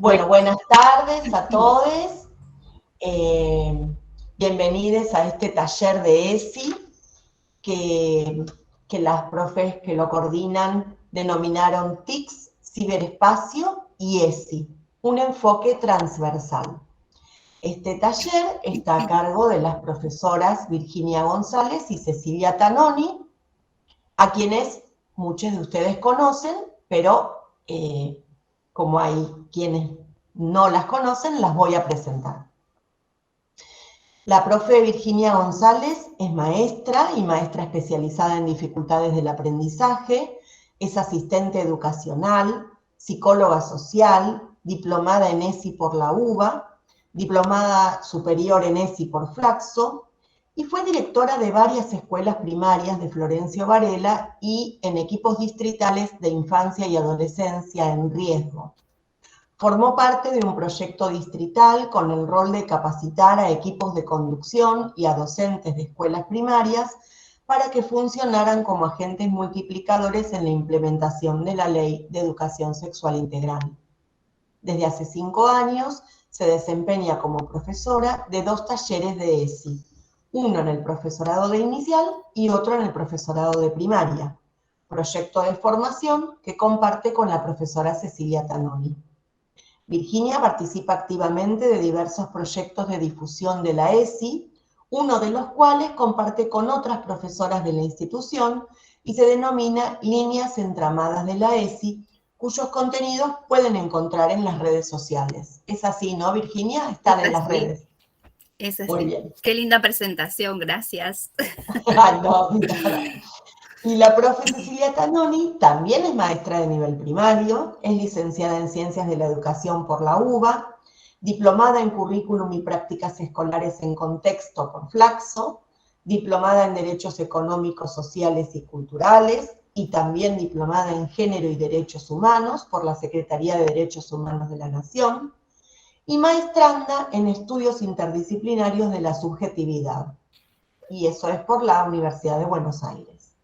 Bueno, buenas tardes a todos. Bienvenidos a este taller de ESI que las profes que lo coordinan denominaron TICS, ciberespacio y ESI, un enfoque transversal. Este taller está a cargo de las profesoras Virginia González y Cecilia Tanoni, a quienes muchos de ustedes conocen, pero como hay quienes no las conocen, las voy a presentar. La profe Virginia González es maestra y maestra especializada en dificultades del aprendizaje, es asistente educacional, psicóloga social, diplomada en ESI por la UBA, diplomada superior en ESI por Flaxo, y fue directora de varias escuelas primarias de Florencio Varela y en equipos distritales de infancia y adolescencia en riesgo. Formó parte de un proyecto distrital con el rol de capacitar a equipos de conducción y a docentes de escuelas primarias para que funcionaran como agentes multiplicadores en la implementación de la Ley de Educación Sexual Integral. Desde hace 5 años se desempeña como profesora de 2 talleres de ESI, uno en el profesorado de inicial y otro en el profesorado de primaria, proyecto de formación que comparte con la profesora Cecilia Tanoni. Virginia participa activamente de diversos proyectos de difusión de la ESI, uno de los cuales comparte con otras profesoras de la institución y se denomina Líneas Entramadas de la ESI, cuyos contenidos pueden encontrar en las redes sociales. ¿Es así, no, Virginia? Están en las redes. Es así. Muy bien. Qué linda presentación, gracias. No, nada. Y la profe Cecilia Tanoni también es maestra de nivel primario, es licenciada en Ciencias de la Educación por la UBA, diplomada en Currículum y Prácticas Escolares en Contexto por Flaxo, diplomada en Derechos Económicos, Sociales y Culturales y también diplomada en Género y Derechos Humanos por la Secretaría de Derechos Humanos de la Nación y maestranda en Estudios Interdisciplinarios de la Subjetividad. Y eso es por la Universidad de Buenos Aires.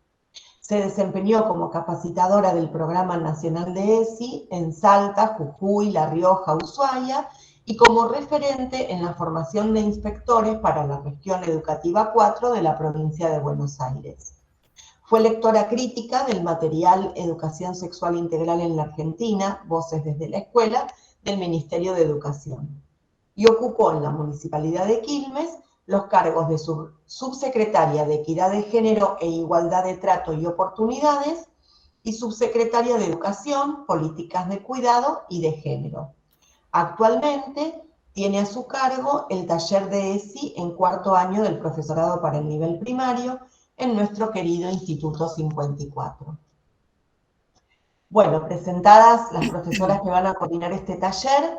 Se desempeñó como capacitadora del Programa Nacional de ESI en Salta, Jujuy, La Rioja, Ushuaia y como referente en la formación de inspectores para la región educativa 4 de la provincia de Buenos Aires. Fue lectora crítica del material Educación Sexual Integral en la Argentina, Voces desde la Escuela, del Ministerio de Educación. Y ocupó en la Municipalidad de Quilmes los cargos de subsecretaria de Equidad de Género e Igualdad de Trato y Oportunidades y subsecretaria de Educación, Políticas de Cuidado y de Género. Actualmente tiene a su cargo el taller de ESI en 4º año del profesorado para el nivel primario en nuestro querido Instituto 54. Bueno, presentadas las profesoras que van a coordinar este taller,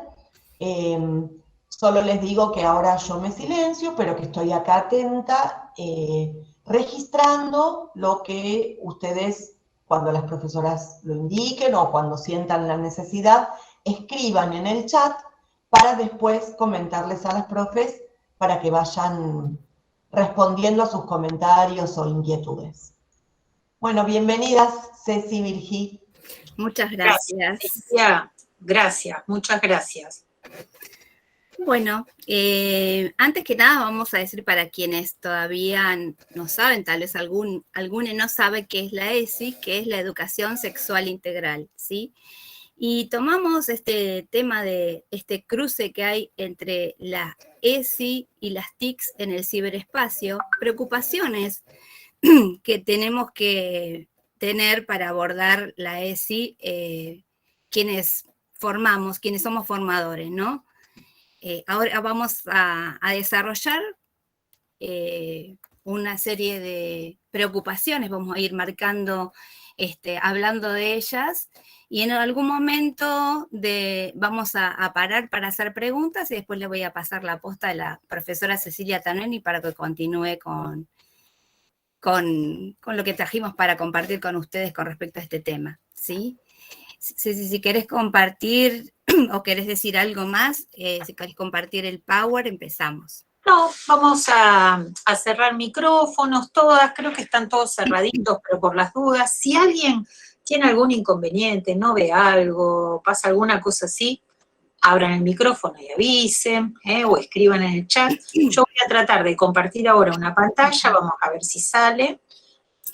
solo les digo que ahora yo me silencio, pero que estoy acá atenta, registrando lo que ustedes, cuando las profesoras lo indiquen o cuando sientan la necesidad, escriban en el chat para después comentarles a las profes para que vayan respondiendo a sus comentarios o inquietudes. Bueno, bienvenidas, Ceci, Virgi. Muchas gracias. Gracias, muchas gracias. Bueno, antes que nada vamos a decir para quienes todavía no saben, tal vez alguno no sabe qué es la ESI, que es la Educación Sexual Integral, ¿sí? Y tomamos este tema de este cruce que hay entre la ESI y las TICs en el ciberespacio, preocupaciones que tenemos que tener para abordar la ESI, quienes somos formadores, ¿no? Ahora vamos a desarrollar una serie de preocupaciones, vamos a ir marcando, hablando de ellas, y en algún momento vamos a parar para hacer preguntas y después le voy a pasar la posta a la profesora Cecilia Tanoni para que continúe con lo que trajimos para compartir con ustedes con respecto a este tema, ¿sí? Si querés compartir o querés decir algo más, si querés compartir el Power, empezamos. No, vamos a cerrar micrófonos, todas, creo que están todos cerraditos, pero por las dudas, si alguien tiene algún inconveniente, no ve algo, pasa alguna cosa así, abran el micrófono y avisen, o escriban en el chat. Yo voy a tratar de compartir ahora una pantalla, vamos a ver si sale,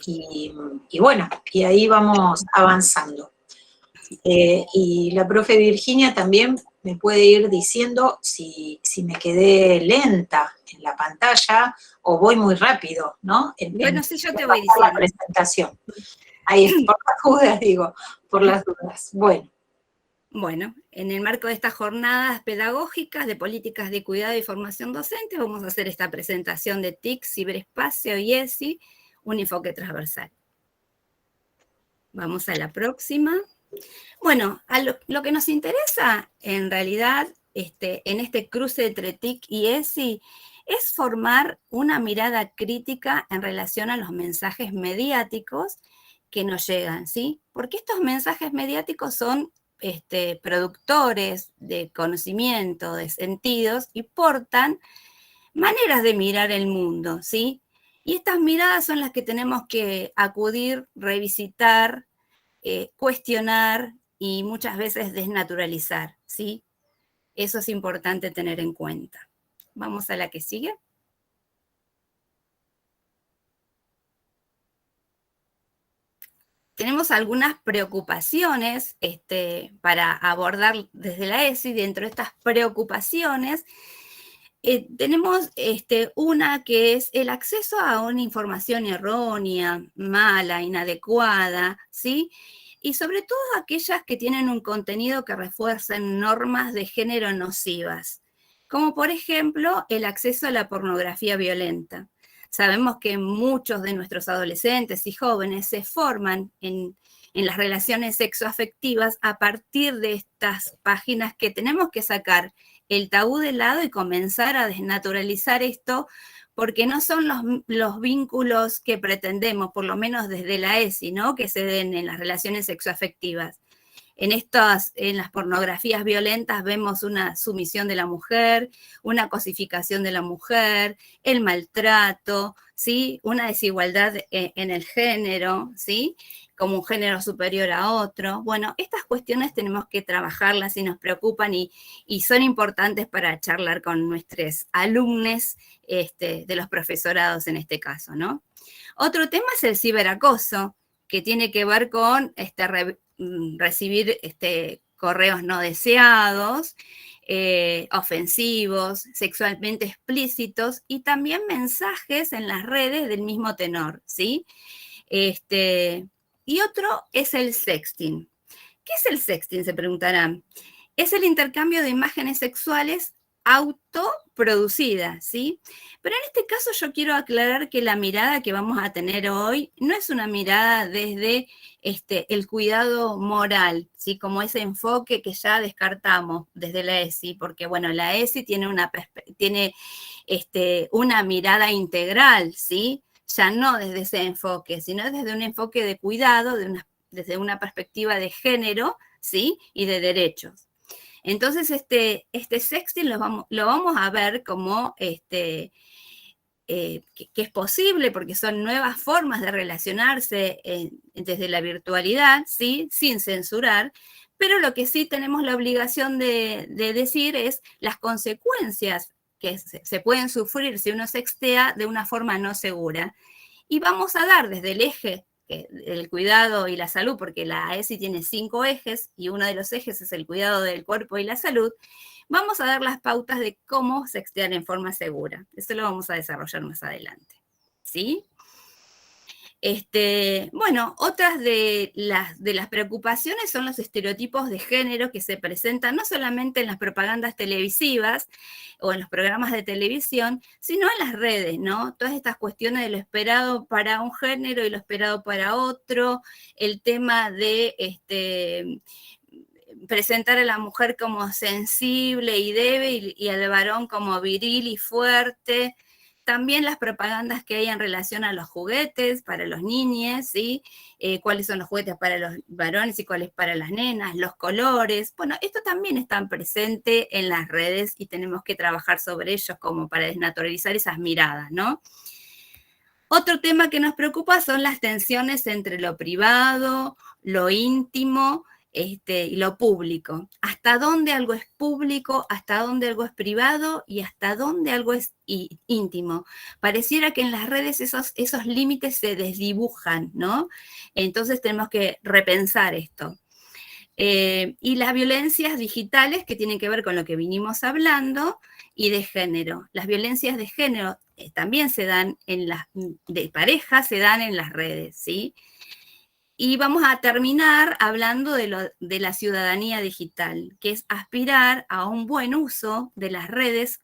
y bueno, y ahí vamos avanzando. Y la profe Virginia también me puede ir diciendo si me quedé lenta en la pantalla o voy muy rápido, ¿no? Bueno, sí, yo te voy diciendo. La presentación. Ahí es, por las dudas, digo, por las dudas. Bueno, en el marco de estas jornadas pedagógicas de políticas de cuidado y formación docente, vamos a hacer esta presentación de TIC, ciberespacio y ESI, un enfoque transversal. Vamos a la próxima. Bueno, lo que nos interesa, en realidad, en este cruce entre TIC y ESI, es formar una mirada crítica en relación a los mensajes mediáticos que nos llegan, ¿sí? Porque estos mensajes mediáticos son productores de conocimiento, de sentidos, y portan maneras de mirar el mundo, ¿sí? Y estas miradas son las que tenemos que acudir, revisitar, cuestionar y muchas veces desnaturalizar, ¿sí? Eso es importante tener en cuenta. Vamos a la que sigue. Tenemos algunas preocupaciones para abordar desde la ESI. Dentro de estas preocupaciones tenemos una que es el acceso a una información errónea, mala, inadecuada, ¿sí? Y sobre todo aquellas que tienen un contenido que refuercen normas de género nocivas, como por ejemplo el acceso a la pornografía violenta. Sabemos que muchos de nuestros adolescentes y jóvenes se forman en las relaciones sexoafectivas a partir de estas páginas que tenemos que sacar el tabú de lado y comenzar a desnaturalizar esto, porque no son los vínculos que pretendemos, por lo menos desde la ESI, ¿no? Que se den en las relaciones sexoafectivas. En las pornografías violentas vemos una sumisión de la mujer, una cosificación de la mujer, el maltrato, ¿sí? Una desigualdad en el género, ¿sí? Como un género superior a otro. Bueno, estas cuestiones tenemos que trabajarlas y nos preocupan y son importantes para charlar con nuestros alumnos de los profesorados en este caso, ¿no? Otro tema es el ciberacoso, que tiene que ver con recibir correos no deseados, ofensivos, sexualmente explícitos y también mensajes en las redes del mismo tenor, ¿sí? Y otro es el sexting. ¿Qué es el sexting? Se preguntarán. Es el intercambio de imágenes sexuales autoproducidas, ¿sí? Pero en este caso yo quiero aclarar que la mirada que vamos a tener hoy no es una mirada desde el cuidado moral, ¿sí? Como ese enfoque que ya descartamos desde la ESI, porque bueno, la ESI tiene una mirada integral, ¿sí? Ya no desde ese enfoque, sino desde un enfoque de cuidado, desde una perspectiva de género, ¿sí? Y de derechos. Entonces, este sexting lo vamos a ver como que es posible, porque son nuevas formas de relacionarse desde la virtualidad, ¿sí? Sin censurar, pero lo que sí tenemos la obligación de decir es las consecuencias que se pueden sufrir si uno sextea de una forma no segura. Y vamos a dar desde el eje el cuidado y la salud, porque la ESI tiene 5 ejes y uno de los ejes es el cuidado del cuerpo y la salud, vamos a dar las pautas de cómo sextear en forma segura. Eso lo vamos a desarrollar más adelante, ¿sí? Bueno, otras de las preocupaciones son los estereotipos de género que se presentan no solamente en las propagandas televisivas o en los programas de televisión, sino en las redes, ¿no? Todas estas cuestiones de lo esperado para un género y lo esperado para otro, el tema de presentar a la mujer como sensible y débil y al varón como viril y fuerte. También las propagandas que hay en relación a los juguetes para los niños, ¿sí? Cuáles son los juguetes para los varones y cuáles para las nenas, los colores. Bueno, esto también está presente en las redes y tenemos que trabajar sobre ellos como para desnaturalizar esas miradas, ¿no? Otro tema que nos preocupa son las tensiones entre lo privado, lo íntimo y lo público. Hasta dónde algo es público, hasta dónde algo es privado y hasta dónde algo es íntimo. Pareciera que en las redes esos límites se desdibujan, ¿no? Entonces tenemos que repensar esto. Y las violencias digitales que tienen que ver con lo que vinimos hablando y de género. Las violencias de género también se dan de pareja, se dan en las redes, ¿sí? Y vamos a terminar hablando de la ciudadanía digital, que es aspirar a un buen uso de las redes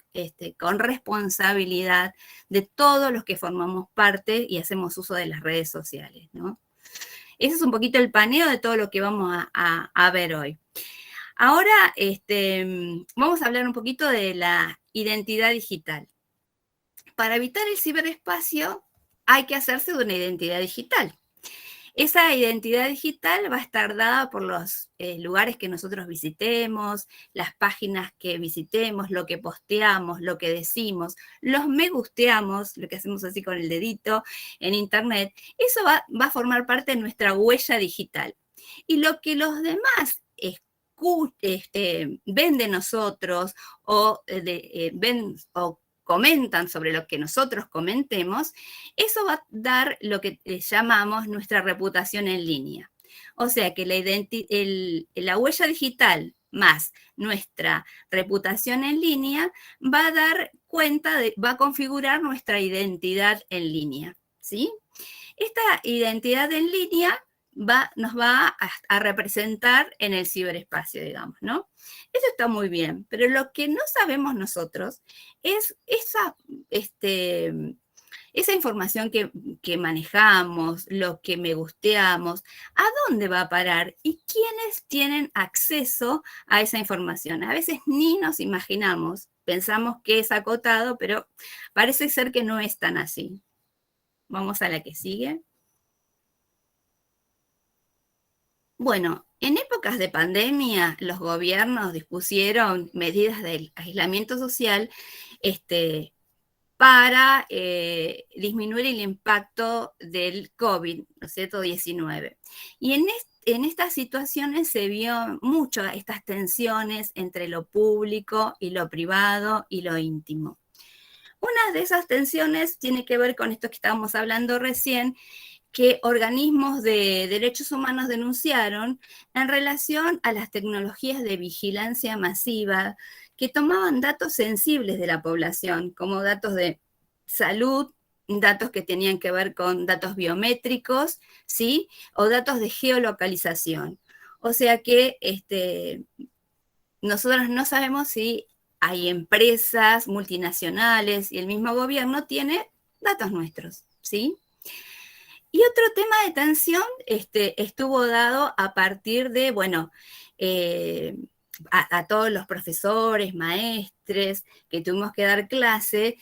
con responsabilidad de todos los que formamos parte y hacemos uso de las redes sociales, ¿no? Ese es un poquito el paneo de todo lo que vamos a ver hoy. Ahora vamos a hablar un poquito de la identidad digital. Para evitar el ciberespacio hay que hacerse de una identidad digital. Esa identidad digital va a estar dada por los lugares que nosotros visitemos, las páginas que visitemos, lo que posteamos, lo que decimos, los me gusteamos, lo que hacemos así con el dedito en internet. Eso va a formar parte de nuestra huella digital. Y lo que los demás ven de nosotros o comentan sobre lo que nosotros comentemos, eso va a dar lo que llamamos nuestra reputación en línea. O sea que la huella digital más nuestra reputación en línea va a dar cuenta, va a configurar nuestra identidad en línea, ¿sí? Esta identidad en línea nos va a representar en el ciberespacio, digamos, ¿no? Eso está muy bien, pero lo que no sabemos nosotros es esa información que manejamos, lo que me gusteamos, ¿a dónde va a parar? ¿Y quiénes tienen acceso a esa información? A veces ni nos imaginamos, pensamos que es acotado, pero parece ser que no es tan así. Vamos a la que sigue. Bueno, en épocas de pandemia, los gobiernos dispusieron medidas de aislamiento social para disminuir el impacto del COVID, ¿no es cierto?, 19. Y en estas situaciones se vio mucho estas tensiones entre lo público y lo privado y lo íntimo. Una de esas tensiones tiene que ver con esto que estábamos hablando recién, que organismos de derechos humanos denunciaron en relación a las tecnologías de vigilancia masiva que tomaban datos sensibles de la población, como datos de salud, datos que tenían que ver con datos biométricos, ¿sí? O datos de geolocalización. O sea que nosotros no sabemos si hay empresas multinacionales y el mismo gobierno tiene datos nuestros, ¿sí? Y otro tema de tensión estuvo dado a partir de, bueno, a todos los profesores, maestres que tuvimos que dar clase,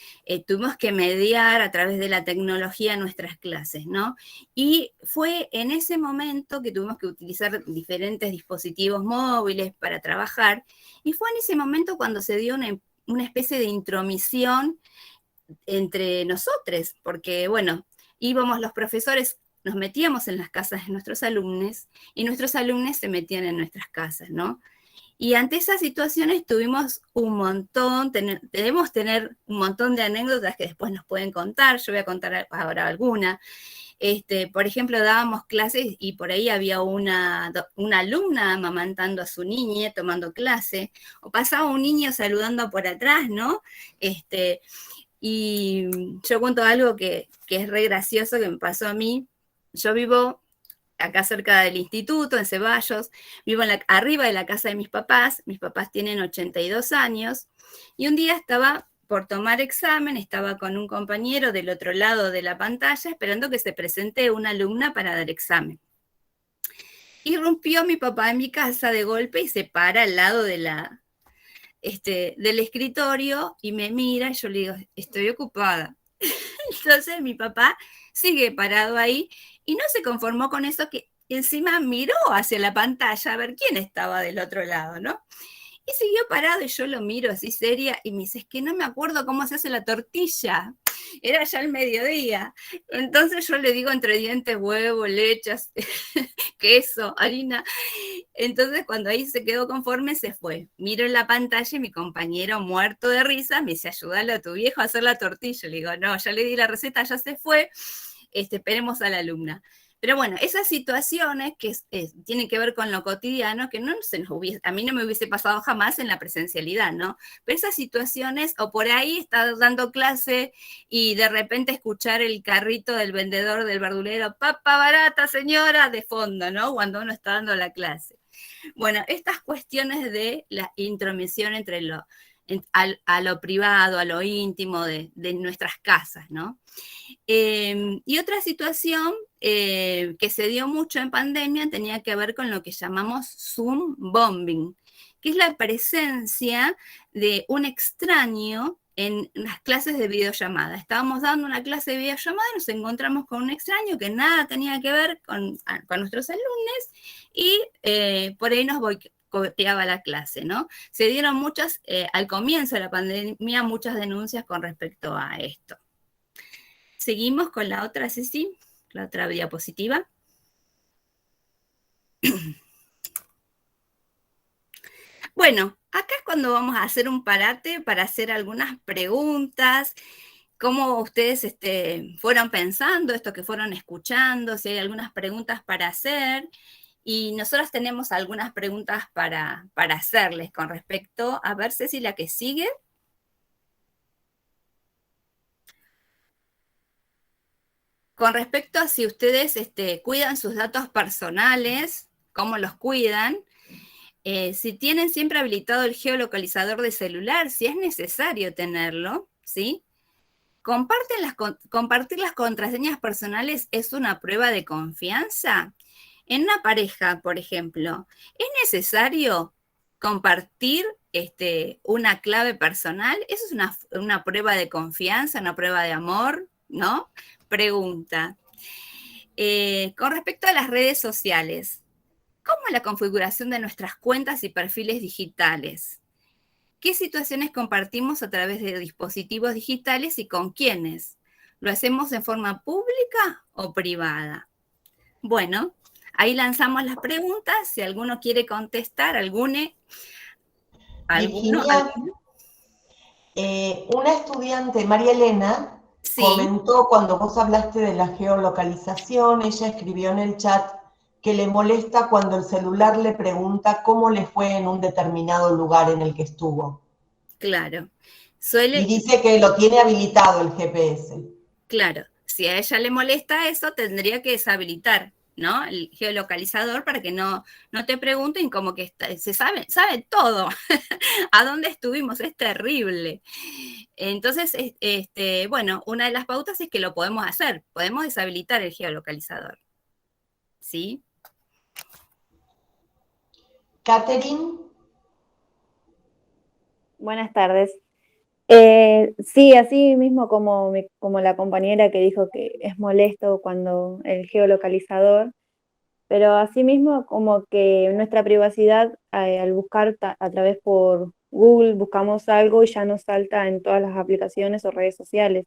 tuvimos que mediar a través de la tecnología nuestras clases, ¿no? Y fue en ese momento que tuvimos que utilizar diferentes dispositivos móviles para trabajar, y fue en ese momento cuando se dio una especie de intromisión entre nosotros, porque, bueno, íbamos los profesores, nos metíamos en las casas de nuestros alumnos y nuestros alumnos se metían en nuestras casas, ¿no? Y ante esas situaciones tuvimos debemos tener un montón de anécdotas que después nos pueden contar. Yo voy a contar ahora alguna. Por ejemplo, dábamos clases y por ahí había una alumna amamantando a su niña, tomando clase, o pasaba un niño saludando por atrás, ¿no? Y yo cuento algo que es re gracioso que me pasó a mí. Yo vivo acá cerca del instituto, en Ceballos, vivo arriba de la casa de mis papás tienen 82 años, y un día estaba por tomar examen, estaba con un compañero del otro lado de la pantalla esperando que se presente una alumna para dar examen. Irrumpió mi papá en mi casa de golpe y se para al lado del escritorio y me mira y yo le digo, estoy ocupada. Entonces mi papá sigue parado ahí y no se conformó con eso, que encima miró hacia la pantalla a ver quién estaba del otro lado, ¿no? Y siguió parado y yo lo miro así seria y me dice, es que no me acuerdo cómo se hace la tortilla. era ya el mediodía. Entonces yo le digo entre dientes, huevo, leche, queso, harina. Entonces cuando ahí se quedó conforme, se fue. Miro en la pantalla y mi compañero muerto de risa me dice, ayúdale a tu viejo a hacer la tortilla. Le digo, no, ya le di la receta, ya se fue, esperemos a la alumna. Pero bueno, esas situaciones que tienen que ver con lo cotidiano, que no se nos hubiese, a mí no me hubiese pasado jamás en la presencialidad, ¿no? Pero esas situaciones, o por ahí estar dando clase y de repente escuchar el carrito del vendedor, del verdulero, papa barata, señora, de fondo, ¿no? Cuando uno está dando la clase. Bueno, estas cuestiones de la intromisión entre a lo privado, a lo íntimo de nuestras casas, ¿no? Y otra situación que se dio mucho en pandemia tenía que ver con lo que llamamos Zoom bombing, que es la presencia de un extraño en las clases de videollamada. Estábamos dando una clase de videollamada y nos encontramos con un extraño que nada tenía que ver con nuestros alumnos y por ahí nos boicoteaba la clase, ¿no? Se dieron muchas, al comienzo de la pandemia, muchas denuncias con respecto a esto. Seguimos con la otra, Ceci, la otra diapositiva. Bueno, acá es cuando vamos a hacer un parate para hacer algunas preguntas, cómo ustedes fueron pensando, esto que fueron escuchando, si hay algunas preguntas para hacer, y nosotros tenemos algunas preguntas para hacerles con respecto, a ver, Ceci, la que sigue. Con respecto a si ustedes cuidan sus datos personales, cómo los cuidan, si tienen siempre habilitado el geolocalizador de celular, si es necesario tenerlo, ¿sí? Compartir las contraseñas personales es una prueba de confianza. En una pareja, por ejemplo, ¿es necesario compartir una clave personal? ¿Eso es una prueba de confianza, una prueba de amor? ¿No? Pregunta. Con respecto a las redes sociales, ¿cómo es la configuración de nuestras cuentas y perfiles digitales? ¿Qué situaciones compartimos a través de dispositivos digitales y con quiénes? ¿Lo hacemos en forma pública o privada? Bueno, ahí lanzamos las preguntas. Si alguno quiere contestar, Virginia, una estudiante, María Elena, sí, comentó cuando vos hablaste de la geolocalización, ella escribió en el chat que le molesta cuando el celular le pregunta cómo le fue en un determinado lugar en el que estuvo. Claro. Y dice que lo tiene habilitado el GPS. Claro, si a ella le molesta eso, tendría que deshabilitar, ¿no? El geolocalizador para que no te pregunten como que se sabe todo. ¿A dónde estuvimos? Es terrible. Entonces, bueno, una de las pautas es que lo podemos hacer. Podemos deshabilitar el geolocalizador. ¿Sí? Catherine. Buenas tardes. Sí, así mismo como la compañera que dijo que es molesto cuando el geolocalizador, pero así mismo como que nuestra privacidad al buscar a través por Google buscamos algo y ya nos salta en todas las aplicaciones o redes sociales.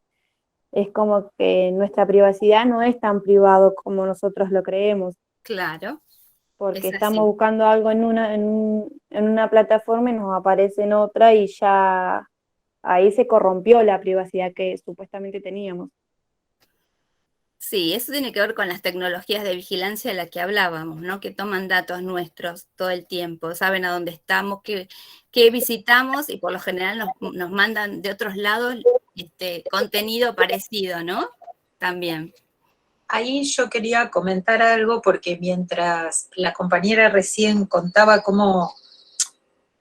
Es como que nuestra privacidad no es tan privado como nosotros lo creemos. Claro. Porque estamos buscando algo en una plataforma y nos aparece en otra y ya ahí se corrompió la privacidad que supuestamente teníamos. Sí, eso tiene que ver con las tecnologías de vigilancia de las que hablábamos, ¿no? Que toman datos nuestros todo el tiempo, saben a dónde estamos, qué visitamos y por lo general nos mandan de otros lados contenido parecido, ¿no? También. Ahí yo quería comentar algo porque mientras la compañera recién contaba cómo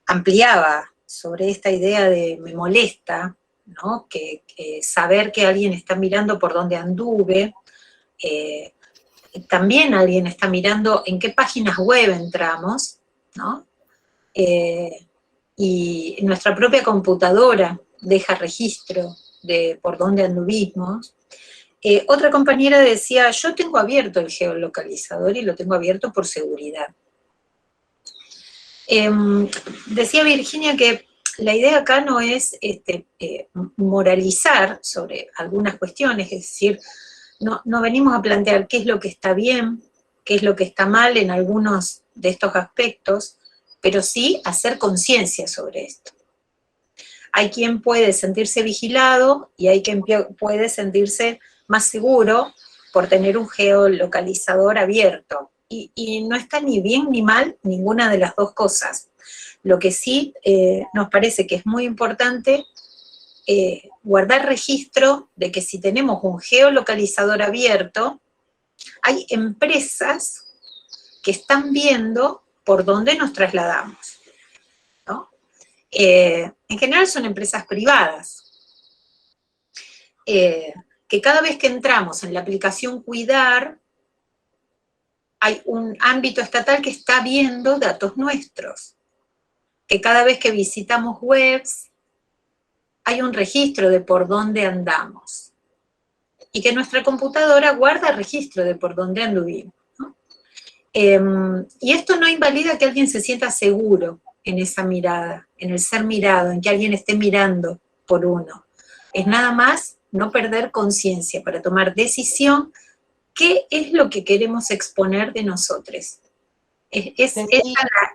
ampliaba sobre esta idea de me molesta, ¿no? Que saber que alguien está mirando por dónde anduve, también alguien está mirando en qué páginas web entramos, ¿no? Y nuestra propia computadora deja registro de por dónde anduvimos. Otra compañera decía, yo tengo abierto el geolocalizador y lo tengo abierto por seguridad. Decía Virginia que la idea acá no es moralizar sobre algunas cuestiones, es decir, no venimos a plantear qué es lo que está bien, qué es lo que está mal en algunos de estos aspectos, pero sí hacer conciencia sobre esto. Hay quien puede sentirse vigilado y hay quien puede sentirse más seguro por tener un geolocalizador abierto. Y no está ni bien ni mal ninguna de las dos cosas. Lo que sí nos parece que es muy importante guardar registro de que si tenemos un geolocalizador abierto, hay empresas que están viendo por dónde nos trasladamos, ¿no? En general son empresas privadas, que cada vez que entramos en la aplicación Cuidar, hay un ámbito estatal que está viendo datos nuestros, que cada vez que visitamos webs, hay un registro de por dónde andamos, y que nuestra computadora guarda registro de por dónde anduvimos, ¿no? Y esto no invalida que alguien se sienta seguro en esa mirada, en el ser mirado, en que alguien esté mirando por uno. Es nada más no perder conciencia para tomar decisión qué es lo que queremos exponer de nosotros. Esa es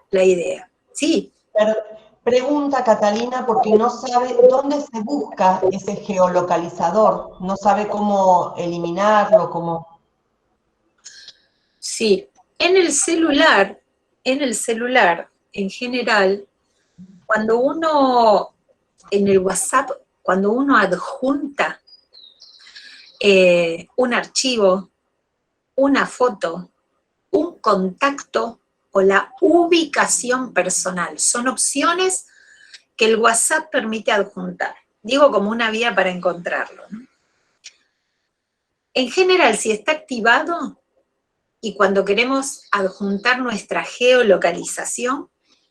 la idea. Sí. Pero pregunta Catalina porque no sabe dónde se busca ese geolocalizador, no sabe cómo eliminarlo, cómo... Sí, en el celular, en general, cuando uno, en el WhatsApp, cuando uno adjunta un archivo, una foto, un contacto o la ubicación personal, son opciones que el WhatsApp permite adjuntar. Digo como una vía para encontrarlo, ¿no? En general, si está activado, y cuando queremos adjuntar nuestra geolocalización,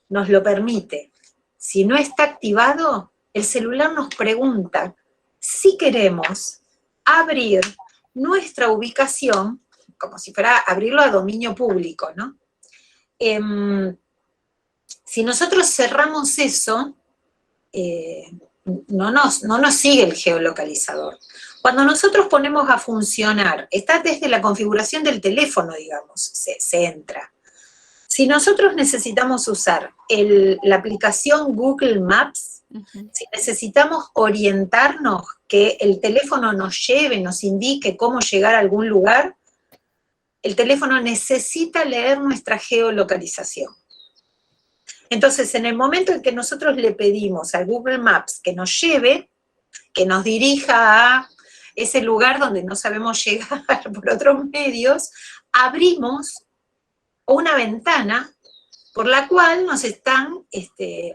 nos lo permite. Si no está activado, el celular nos pregunta si queremos abrir nuestra ubicación, como si fuera abrirlo a dominio público, ¿no? Si nosotros cerramos eso, no nos sigue el geolocalizador. Cuando nosotros ponemos a funcionar, está desde la configuración del teléfono, digamos, se entra. Si nosotros necesitamos usar la aplicación Google Maps, si necesitamos orientarnos, que el teléfono nos lleve, nos indique cómo llegar a algún lugar, el teléfono necesita leer nuestra geolocalización. Entonces, en el momento en que nosotros le pedimos a Google Maps que nos lleve, que nos dirija a ese lugar donde no sabemos llegar por otros medios, abrimos una ventana por la cual nos están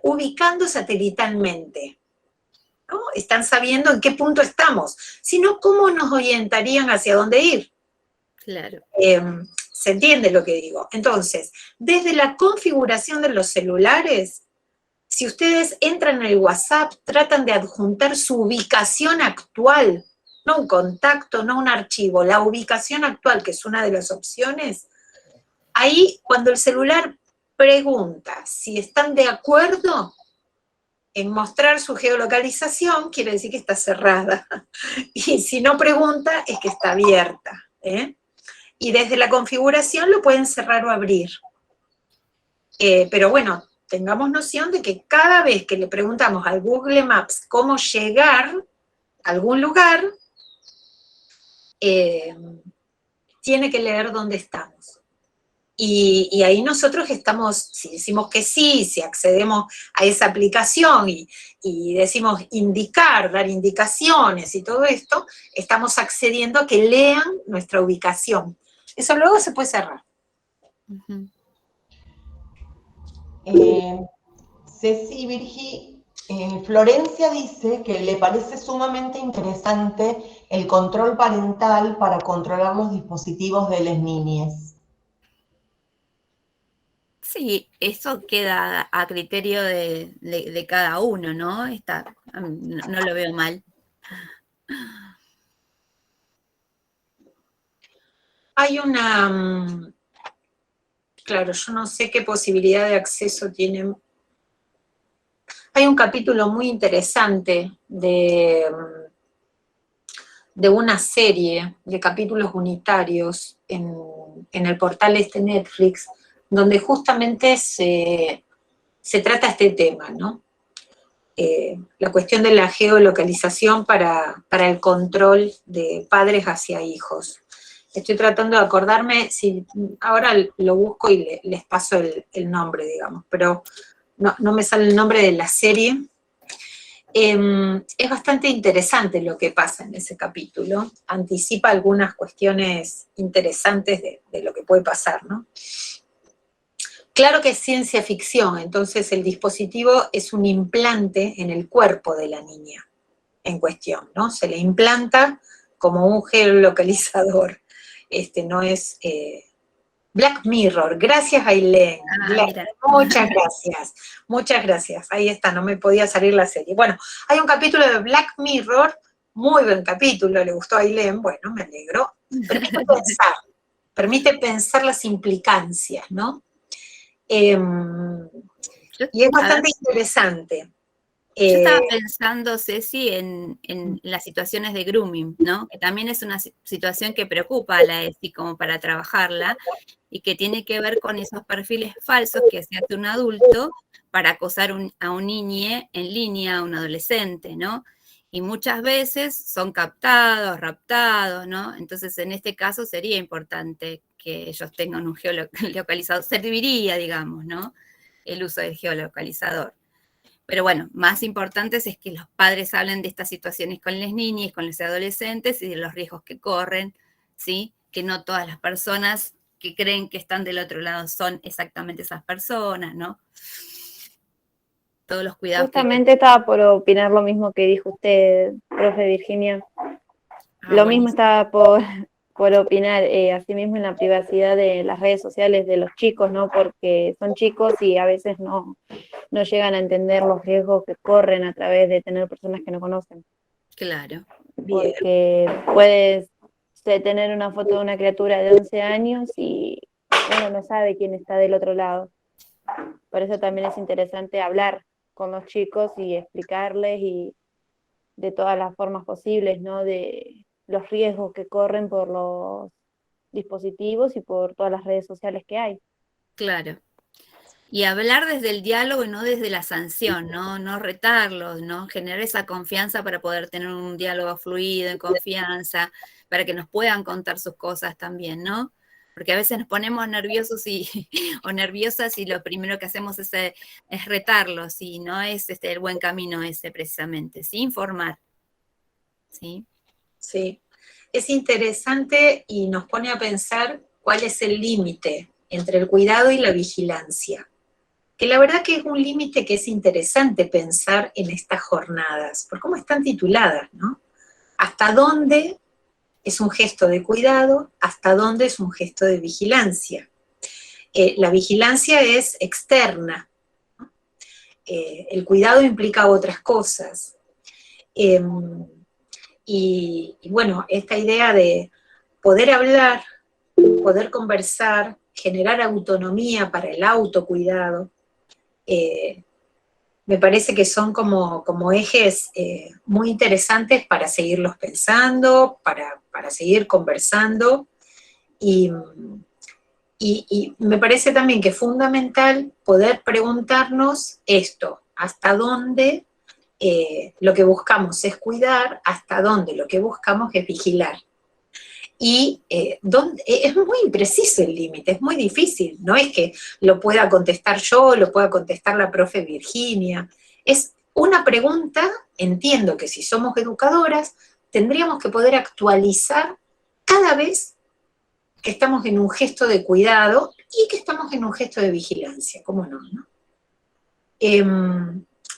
ubicando satelitalmente, ¿no? Están sabiendo en qué punto estamos, sino cómo nos orientarían hacia dónde ir. Claro. ¿Se entiende lo que digo? Entonces, desde la configuración de los celulares, si ustedes entran en el WhatsApp, tratan de adjuntar su ubicación actual, no un contacto, no un archivo, la ubicación actual, que es una de las opciones. Ahí, cuando el celular pregunta si están de acuerdo en mostrar su geolocalización, quiere decir que está cerrada. Y si no pregunta, es que está abierta, ¿eh? Y desde la configuración lo pueden cerrar o abrir. Pero bueno, tengamos noción de que cada vez que le preguntamos al Google Maps cómo llegar a algún lugar, tiene que leer dónde estamos. Y ahí nosotros estamos, si decimos que sí, si accedemos a esa aplicación y decimos indicar, dar indicaciones y todo esto, estamos accediendo a que lean nuestra ubicación. Eso luego se puede cerrar. Ceci, Virgi, Florencia dice que le parece sumamente interesante el control parental para controlar los dispositivos de las niñas. Sí, eso queda a criterio de cada uno, ¿no? No lo veo mal. Hay una... Claro, yo no sé qué posibilidad de acceso tienen. Hay un capítulo muy interesante de una serie de capítulos unitarios en el portal Netflix, donde justamente se trata este tema, ¿no? La cuestión de la geolocalización para el control de padres hacia hijos. Estoy tratando de acordarme, si ahora lo busco y les paso el nombre, digamos, pero no me sale el nombre de la serie. Es bastante interesante lo que pasa en ese capítulo, anticipa algunas cuestiones interesantes de lo que puede pasar, ¿no? Claro que es ciencia ficción, entonces el dispositivo es un implante en el cuerpo de la niña en cuestión, ¿no? Se le implanta como un geolocalizador, no es... Black Mirror, gracias Ailén. Muchas gracias, ahí está, no me podía salir la serie. Bueno, hay un capítulo de Black Mirror, muy buen capítulo, le gustó a Ailén, bueno, me alegro. Permite pensar las implicancias, ¿no? Y es bastante interesante. Yo estaba pensando, Ceci, en las situaciones de grooming, ¿no? Que también es una situación que preocupa a la ESI como para trabajarla y que tiene que ver con esos perfiles falsos que se hace un adulto para acosar a un niño en línea, a un adolescente, ¿no? Y muchas veces son captados, raptados, ¿no? Entonces, en este caso sería importante que ellos tengan un geolocalizador, serviría, digamos, ¿no? El uso del geolocalizador. Pero bueno, más importante es que los padres hablen de estas situaciones con las niñas, con los adolescentes y de los riesgos que corren, ¿sí? Que no todas las personas que creen que están del otro lado son exactamente esas personas, ¿no? Todos los cuidados. Justamente estaba por opinar lo mismo que dijo usted, profe Virginia. Lo mismo estaba por opinar, asimismo en la privacidad de las redes sociales de los chicos, ¿no? Porque son chicos y a veces no llegan a entender los riesgos que corren a través de tener personas que no conocen. Claro. Porque puedes tener una foto de una criatura de 11 años y uno no sabe quién está del otro lado. Por eso también es interesante hablar con los chicos y explicarles y de todas las formas posibles, ¿no? De los riesgos que corren por los dispositivos y por todas las redes sociales que hay. Claro. Y hablar desde el diálogo y no desde la sanción, ¿no? No retarlos, ¿no? Generar esa confianza para poder tener un diálogo fluido, en confianza, para que nos puedan contar sus cosas también, ¿no? Porque a veces nos ponemos nerviosos o nerviosas y lo primero que hacemos es retarlos y no es el buen camino ese precisamente, ¿sí? Informar, ¿sí? Sí, es interesante y nos pone a pensar cuál es el límite entre el cuidado y la vigilancia. Que la verdad que es un límite que es interesante pensar en estas jornadas, por cómo están tituladas, ¿no? ¿Hasta dónde es un gesto de cuidado? ¿Hasta dónde es un gesto de vigilancia? La vigilancia es externa, ¿no? El cuidado implica otras cosas. Y bueno, esta idea de poder hablar, poder conversar, generar autonomía para el autocuidado, me parece que son como ejes muy interesantes para seguirlos pensando, para seguir conversando, y me parece también que es fundamental poder preguntarnos esto, hasta dónde lo que buscamos es cuidar, hasta dónde lo que buscamos es vigilar. Y es muy impreciso el límite, es muy difícil, no es que lo pueda contestar yo, lo pueda contestar la profe Virginia, es una pregunta, entiendo que si somos educadoras, tendríamos que poder actualizar cada vez que estamos en un gesto de cuidado y que estamos en un gesto de vigilancia, ¿cómo no?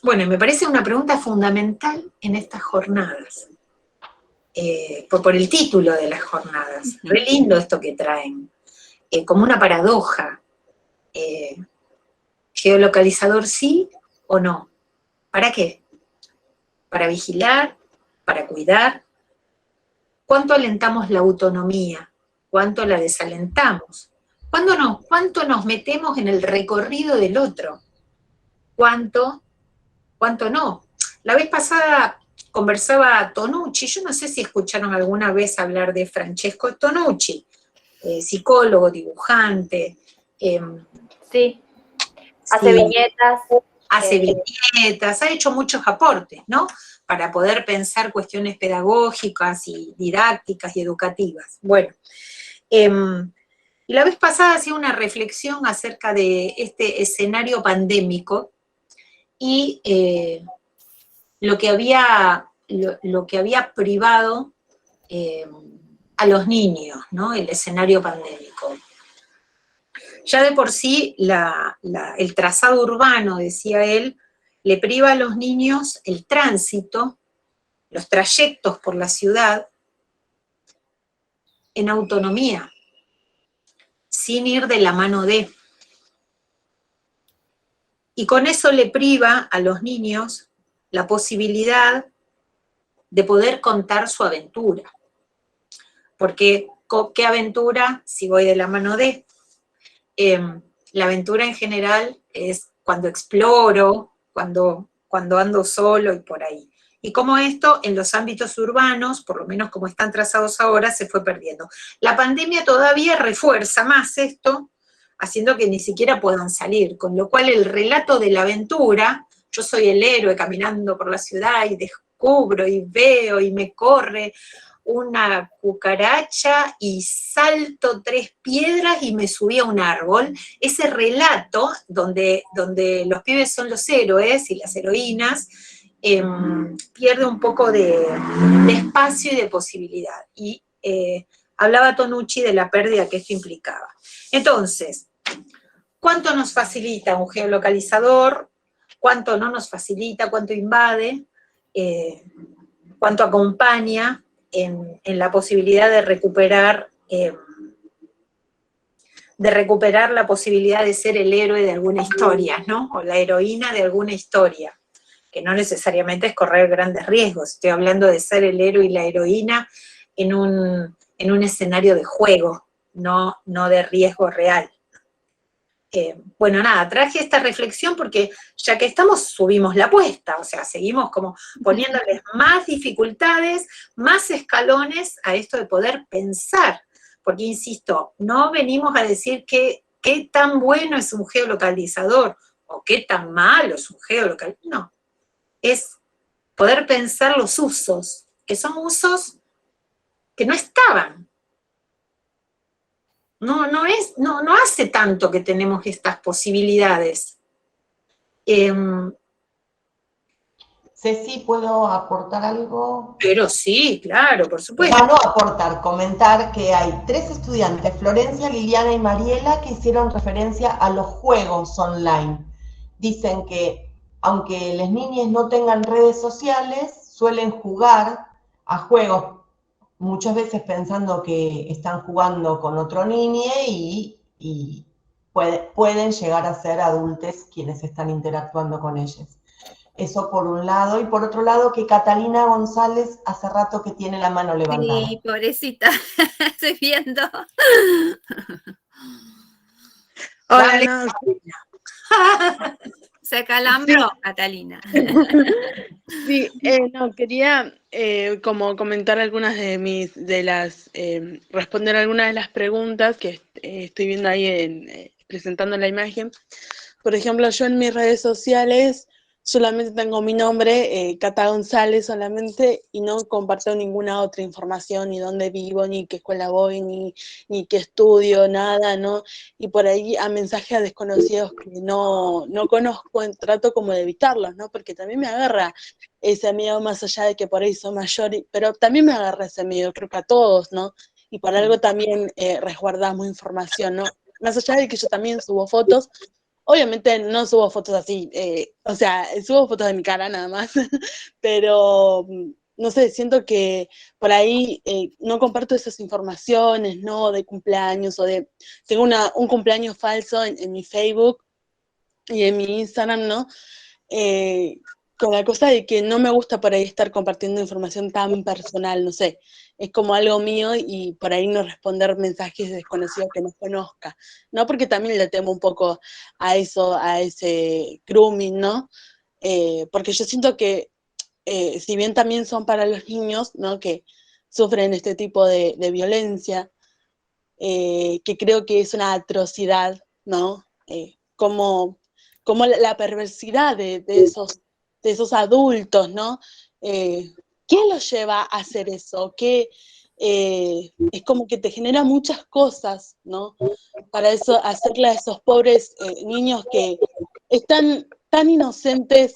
Bueno, me parece una pregunta fundamental en estas jornadas. Por el título de las jornadas. Re lindo esto que traen, como una paradoja. ¿Geolocalizador sí o no? ¿Para qué? ¿Para vigilar? ¿Para cuidar? ¿Cuánto alentamos la autonomía? ¿Cuánto la desalentamos? ¿Cuánto nos metemos en el recorrido del otro? ¿Cuánto cuánto no. La vez pasada conversaba Tonucci, yo no sé si escucharon alguna vez hablar de Francesco Tonucci, psicólogo, dibujante. Sí, hace Sí, viñetas. hace viñetas, ha hecho muchos aportes, ¿no? Para poder pensar cuestiones pedagógicas y didácticas y educativas. Bueno, la vez pasada hacía una reflexión acerca de este escenario pandémico y lo que había privado a los niños, ¿no? El escenario pandémico. Ya de por sí el trazado urbano, decía él, le priva a los niños el tránsito, los trayectos por la ciudad, en autonomía, sin ir de la mano de. Y con eso le priva a los niños la posibilidad de poder contar su aventura. Porque, ¿qué aventura si voy de la mano de? La aventura en general es cuando exploro, cuando ando solo y por ahí. Y como esto en los ámbitos urbanos, por lo menos como están trazados ahora, se fue perdiendo. La pandemia todavía refuerza más esto, haciendo que ni siquiera puedan salir, con lo cual el relato de la aventura, yo soy el héroe caminando por la ciudad y descubro y veo y me corre una cucaracha y salto 3 piedras y me subí a un árbol. Ese relato, donde los pibes son los héroes y las heroínas, pierde un poco de espacio y de posibilidad. Y hablaba Tonucci de la pérdida que esto implicaba. Entonces, ¿cuánto nos facilita un geolocalizador? ¿Cuánto no nos facilita? ¿Cuánto invade? ¿Cuánto acompaña en la posibilidad de recuperar la posibilidad de ser el héroe de alguna historia, ¿no? O la heroína de alguna historia, que no necesariamente es correr grandes riesgos. Estoy hablando de ser el héroe y la heroína en un escenario de juego, no de riesgo real. Bueno, nada, traje esta reflexión porque ya que estamos, subimos la apuesta, o sea, seguimos como poniéndoles más dificultades, más escalones a esto de poder pensar, porque insisto, no venimos a decir qué tan bueno es un geolocalizador o qué tan malo es un geolocalizador, no, es poder pensar los usos, que son usos que no estaban. No hace tanto que tenemos estas posibilidades. Ceci, ¿puedo aportar algo? Pero sí, claro, por supuesto. No aportar, comentar que hay 3 estudiantes, Florencia, Liliana y Mariela, que hicieron referencia a los juegos online. Dicen que aunque las niñas no tengan redes sociales, suelen jugar a juegos, muchas veces pensando que están jugando con otro niño y pueden llegar a ser adultos quienes están interactuando con ellos. Eso por un lado. Y por otro lado, que Catalina González hace rato que tiene la mano levantada. Sí, pobrecita, estoy viendo. Hola, no. Se acalambró, sí. Catalina. Sí, no, quería como comentar algunas responder algunas de las preguntas que estoy viendo ahí presentando la imagen. Por ejemplo, yo en mis redes sociales solamente tengo mi nombre, Cata González solamente, y no comparto ninguna otra información, ni dónde vivo, ni qué escuela voy, ni qué estudio, nada, ¿no? Y por ahí a mensajes a desconocidos que no conozco, trato como de evitarlos, ¿no? Porque también me agarra ese miedo, más allá de que por ahí soy mayor, pero también me agarra ese miedo, creo que a todos, ¿no? Y por algo también resguardamos información, ¿no? Más allá de que yo también subo fotos, obviamente no subo fotos así, o sea, subo fotos de mi cara nada más, pero no sé, siento que por ahí no comparto esas informaciones, ¿no? De cumpleaños tengo un cumpleaños falso en mi Facebook y en mi Instagram, ¿no? Con la cosa de que no me gusta por ahí estar compartiendo información tan personal, no sé, es como algo mío y por ahí no responder mensajes desconocidos que no conozca, ¿no? Porque también le temo un poco a eso, a ese grooming, ¿no? porque yo siento que, si bien también son para los niños, ¿no?, que sufren este tipo de violencia, que creo que es una atrocidad, ¿no? Como la perversidad de esos adultos, ¿no? ¿Qué los lleva a hacer eso? Es como que te genera muchas cosas, ¿no? Para eso, hacerle a esos pobres niños que están tan inocentes,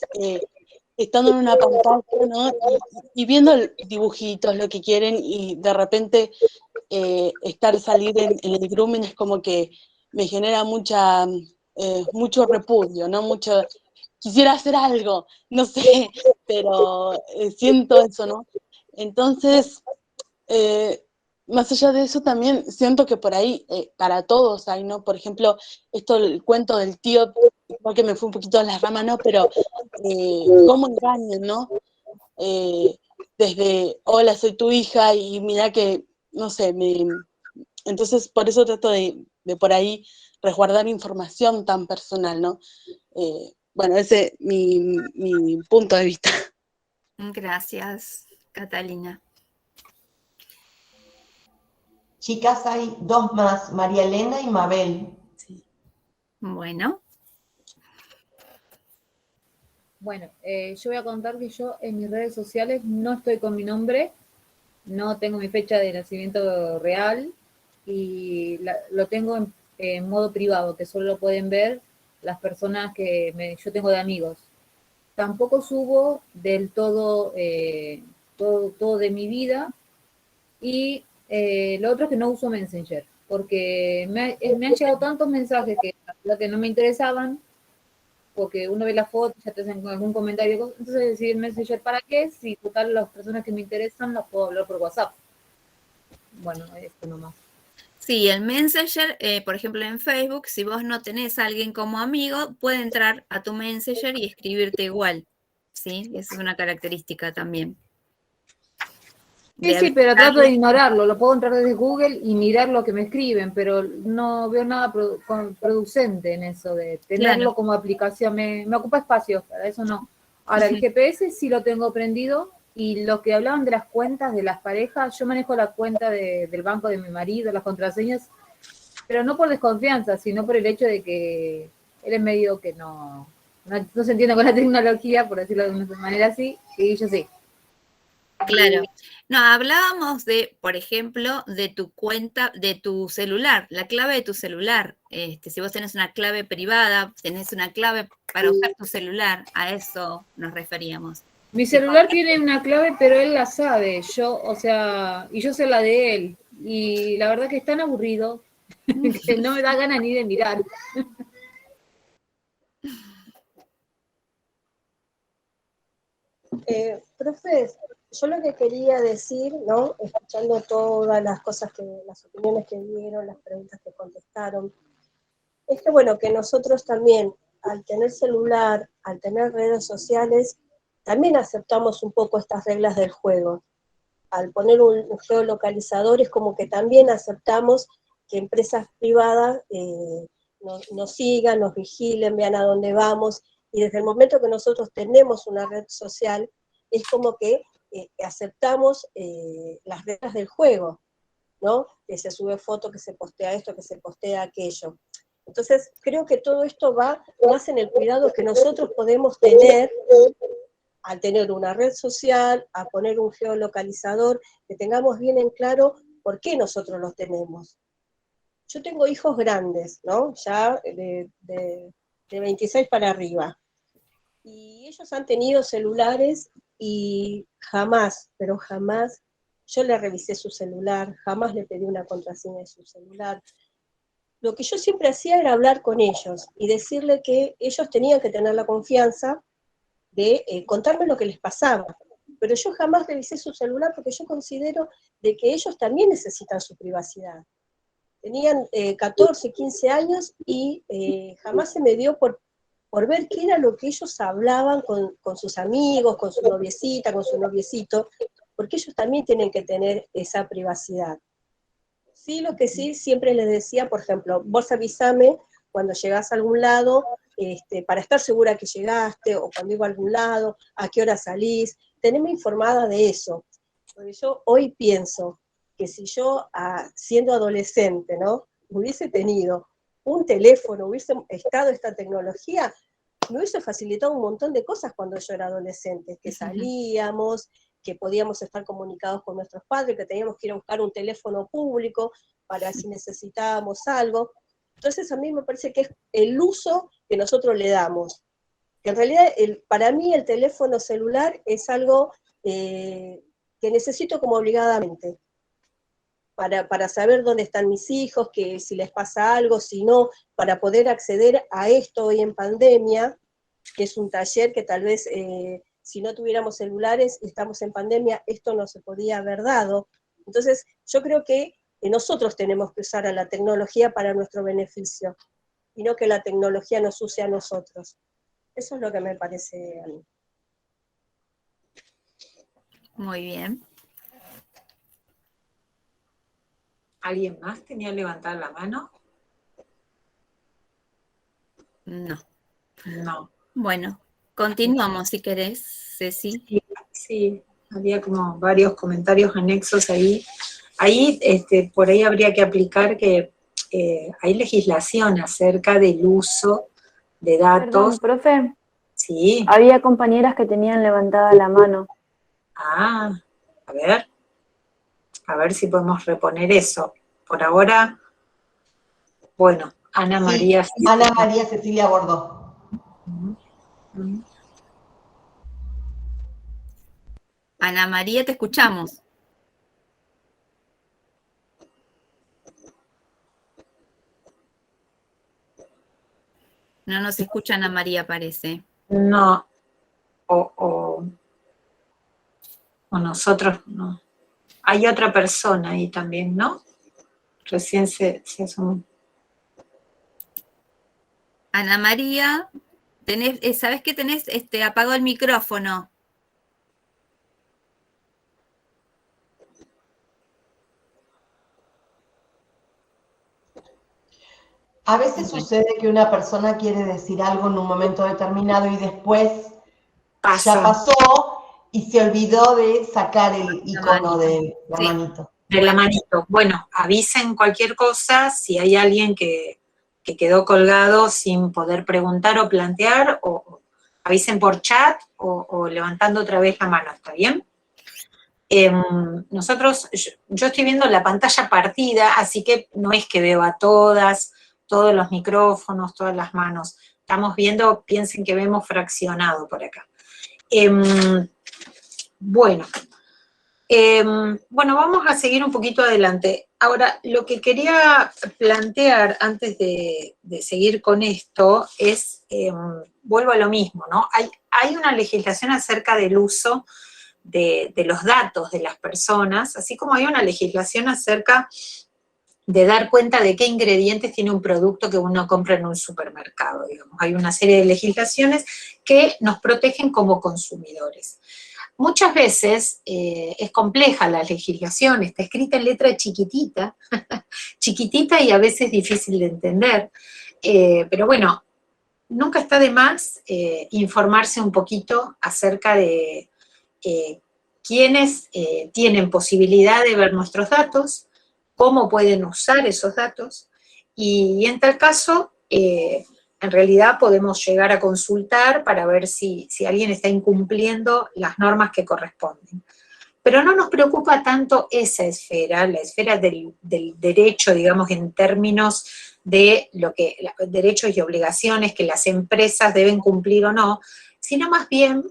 estando en una pantalla, ¿no? Y viendo dibujitos, lo que quieren, y de repente salir en el grooming es como que me genera mucho repudio, ¿no? Quisiera hacer algo, no sé, pero siento eso, ¿no? Entonces, más allá de eso también siento que por ahí, para todos hay, ¿no? Por ejemplo, el cuento del tío, porque me fue un poquito a las ramas, ¿no? Pero cómo engañan, ¿no? Desde, hola, soy tu hija, y mira que, no sé, entonces por eso trato de por ahí resguardar información tan personal, ¿no? Bueno, ese es mi punto de vista. Gracias, Catalina. Chicas, hay dos más, María Elena y Mabel. Sí. Bueno. Bueno, yo voy a contar que yo en mis redes sociales no estoy con mi nombre, no tengo mi fecha de nacimiento real y lo tengo en modo privado, que solo lo pueden ver las personas que yo tengo de amigos. Tampoco subo del todo, todo de mi vida, y lo otro es que no uso Messenger, porque me han llegado tantos mensajes que no me interesaban, porque uno ve la foto, ya te hacen algún comentario, entonces decidí el Messenger, ¿para qué? Si total las personas que me interesan las puedo hablar por WhatsApp. Bueno, esto nomás. Sí, el Messenger, por ejemplo en Facebook, si vos no tenés a alguien como amigo, puede entrar a tu Messenger y escribirte igual, ¿sí? Esa es una característica también. Sí, pero trato de ignorarlo, lo puedo entrar desde Google y mirar lo que me escriben, pero no veo nada producente en eso de tenerlo, claro, como aplicación, me ocupa espacio, para eso no. Ahora, el GPS sí lo tengo prendido, y lo que hablaban de las cuentas de las parejas, yo manejo la cuenta del banco de mi marido, las contraseñas, pero no por desconfianza, sino por el hecho de que él es medio que no se entiende con la tecnología, por decirlo de una manera así, y yo sí. Claro. No, hablábamos de, por ejemplo, de tu cuenta, de tu celular, la clave de tu celular. Si vos tenés una clave privada, tenés una clave para usar tu celular, a eso nos referíamos. Mi celular tiene una clave, pero él la sabe, y yo sé la de él. Y la verdad que es tan aburrido que no me da ganas ni de mirar. Profes, yo lo que quería decir, ¿no? Escuchando todas las cosas las opiniones que dieron, las preguntas que contestaron, es que bueno, que nosotros también, al tener celular, al tener redes sociales, también aceptamos un poco estas reglas del juego. Al poner un geolocalizador es como que también aceptamos que empresas privadas nos sigan, nos vigilen, vean a dónde vamos, y desde el momento que nosotros tenemos una red social, es como que aceptamos las reglas del juego, ¿no? Que se sube foto, que se postea esto, que se postea aquello. Entonces, creo que todo esto va más en el cuidado que nosotros podemos tener al tener una red social, a poner un geolocalizador, que tengamos bien en claro por qué nosotros los tenemos. Yo tengo hijos grandes, ¿no? Ya de 26 para arriba. Y ellos han tenido celulares y jamás, pero jamás, yo le revisé su celular, jamás le pedí una contraseña de su celular. Lo que yo siempre hacía era hablar con ellos y decirle que ellos tenían que tener la confianza de contarme lo que les pasaba. Pero yo jamás revisé su celular porque yo considero de que ellos también necesitan su privacidad. Tenían 14, 15 años y jamás se me dio por ver qué era lo que ellos hablaban con sus amigos, con su noviecita, con su noviecito, porque ellos también tienen que tener esa privacidad. Sí, lo que sí, siempre les decía, por ejemplo, vos avísame cuando llegás a algún lado, para estar segura que llegaste, o cuando iba a algún lado, a qué hora salís, teneme informada de eso. Porque yo hoy pienso que si yo, siendo adolescente, ¿no?, hubiese tenido un teléfono, hubiese estado esta tecnología, me hubiese facilitado un montón de cosas cuando yo era adolescente, que salíamos, que podíamos estar comunicados con nuestros padres, que teníamos que ir a buscar un teléfono público para si necesitábamos algo. Entonces a mí me parece que es el uso que nosotros le damos. Que en realidad para mí el teléfono celular es algo que necesito como obligadamente, para saber dónde están mis hijos, que si les pasa algo, si no, para poder acceder a esto hoy en pandemia, que es un taller que tal vez si no tuviéramos celulares y estamos en pandemia, esto no se podía haber dado. Entonces yo creo que nosotros tenemos que usar a la tecnología para nuestro beneficio, y no que la tecnología nos use a nosotros. Eso es lo que me parece a mí. Muy bien. ¿Alguien más tenía levantada la mano? No. No. Bueno, continuamos si querés, Ceci. Sí, había como varios comentarios anexos ahí. Ahí, por ahí habría que aplicar que hay legislación acerca del uso de datos. Perdón, profe. Sí. Había compañeras que tenían levantada la mano. Ah, a ver si podemos reponer eso. Por ahora, bueno, Ana María. Sí, Ana María Cecilia Bordó. Ana María, te escuchamos. No nos escucha Ana María, parece. No, o nosotros no. Hay otra persona ahí también, ¿no? Recién se asomó. Ana María, ¿sabes qué tenés? Apagó el micrófono. A veces sucede que una persona quiere decir algo en un momento determinado y después ya pasó y se olvidó de sacar el icono de la manito. De la manito. Bueno, avisen cualquier cosa si hay alguien que quedó colgado sin poder preguntar o plantear, o avisen por chat o levantando otra vez la mano, ¿está bien? Nosotros, yo estoy viendo la pantalla partida, así que no es que veo a todos los micrófonos, todas las manos. Estamos viendo, piensen que vemos fraccionado por acá. Bueno, vamos a seguir un poquito adelante. Ahora, lo que quería plantear antes de seguir con esto es, vuelvo a lo mismo, ¿no? Hay una legislación acerca del uso de los datos de las personas, así como hay una legislación acerca de dar cuenta de qué ingredientes tiene un producto que uno compra en un supermercado, digamos. Hay una serie de legislaciones que nos protegen como consumidores. Muchas veces es compleja la legislación, está escrita en letra chiquitita, chiquitita y a veces difícil de entender, pero bueno, nunca está de más informarse un poquito acerca de quiénes tienen posibilidad de ver nuestros datos, cómo pueden usar esos datos, y en tal caso, en realidad podemos llegar a consultar para ver si alguien está incumpliendo las normas que corresponden. Pero no nos preocupa tanto esa esfera, la esfera del derecho, digamos, en términos de derechos y obligaciones que las empresas deben cumplir o no, sino más bien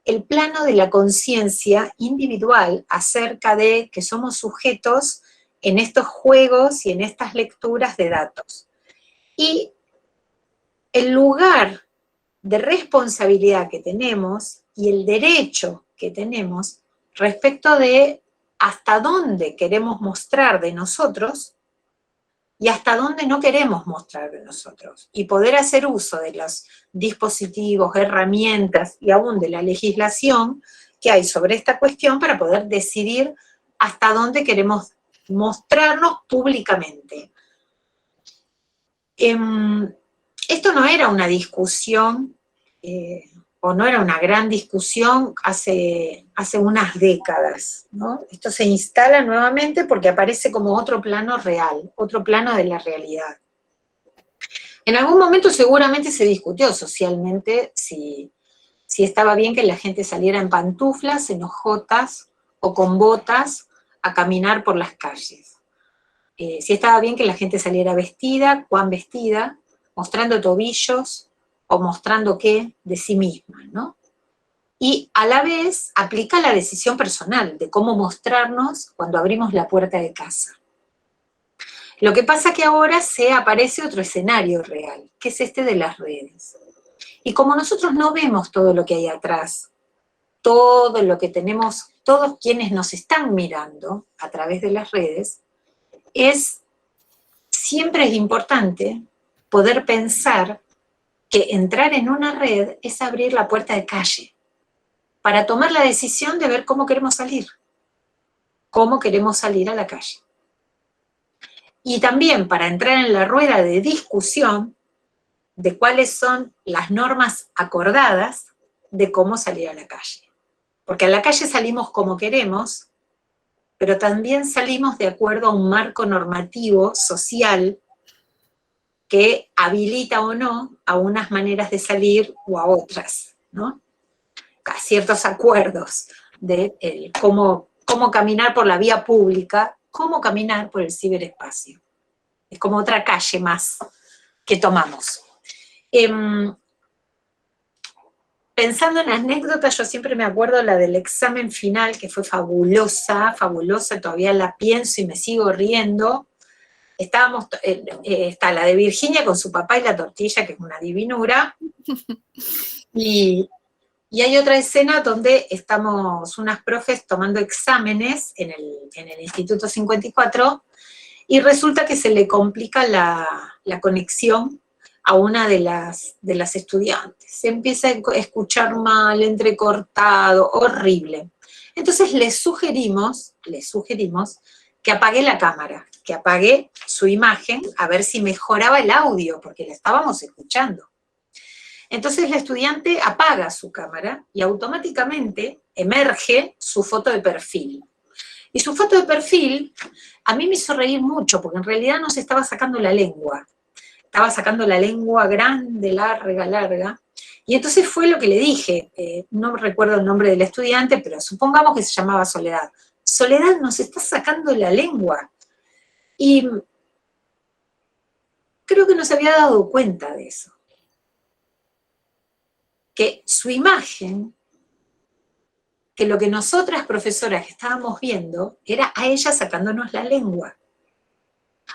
el plano de la conciencia individual acerca de que somos sujetos en estos juegos y en estas lecturas de datos. Y el lugar de responsabilidad que tenemos y el derecho que tenemos respecto de hasta dónde queremos mostrar de nosotros y hasta dónde no queremos mostrar de nosotros. Y poder hacer uso de los dispositivos, herramientas y aún de la legislación que hay sobre esta cuestión para poder decidir hasta dónde queremos mostrarnos públicamente. Esto no era una discusión, o no era una gran discusión hace unas décadas, ¿no? Esto se instala nuevamente porque aparece como otro plano real, otro plano de la realidad. En algún momento seguramente se discutió socialmente si estaba bien que la gente saliera en pantuflas, en ojotas o con botas a caminar por las calles. Si estaba bien que la gente saliera vestida, cuán vestida, mostrando tobillos o mostrando qué de sí misma, ¿no? Y a la vez aplica la decisión personal de cómo mostrarnos cuando abrimos la puerta de casa. Lo que pasa que ahora se aparece otro escenario real, que es este de las redes. Y como nosotros no vemos todo lo que hay atrás, todo lo que tenemos, todos quienes nos están mirando a través de las redes, siempre es importante poder pensar que entrar en una red es abrir la puerta de calle, para tomar la decisión de ver cómo queremos salir a la calle. Y también para entrar en la rueda de discusión de cuáles son las normas acordadas de cómo salir a la calle. Porque a la calle salimos como queremos, pero también salimos de acuerdo a un marco normativo social que habilita o no a unas maneras de salir o a otras, ¿no? A ciertos acuerdos de cómo caminar por la vía pública, cómo caminar por el ciberespacio. Es como otra calle más que tomamos. Pensando en anécdotas, yo siempre me acuerdo la del examen final, que fue fabulosa, fabulosa, todavía la pienso y me sigo riendo. Está la de Virginia con su papá y la tortilla, que es una divinura, y hay otra escena donde estamos unas profes tomando exámenes en el Instituto 54, y resulta que se le complica la conexión a una de las estudiantes. Se empieza a escuchar mal, entrecortado, horrible. Entonces le sugerimos que apague la cámara, que apague su imagen, a ver si mejoraba el audio, porque la estábamos escuchando. Entonces la estudiante apaga su cámara y automáticamente emerge su foto de perfil. Y su foto de perfil a mí me hizo reír mucho, porque en realidad no se estaba sacando la lengua. Estaba sacando la lengua grande, larga. Y entonces fue lo que le dije, no recuerdo el nombre de la estudiante, pero supongamos que se llamaba Soledad. Soledad, nos está sacando la lengua. Y creo que no se había dado cuenta de eso. Que su imagen, que lo que nosotras profesoras estábamos viendo, era a ella sacándonos la lengua.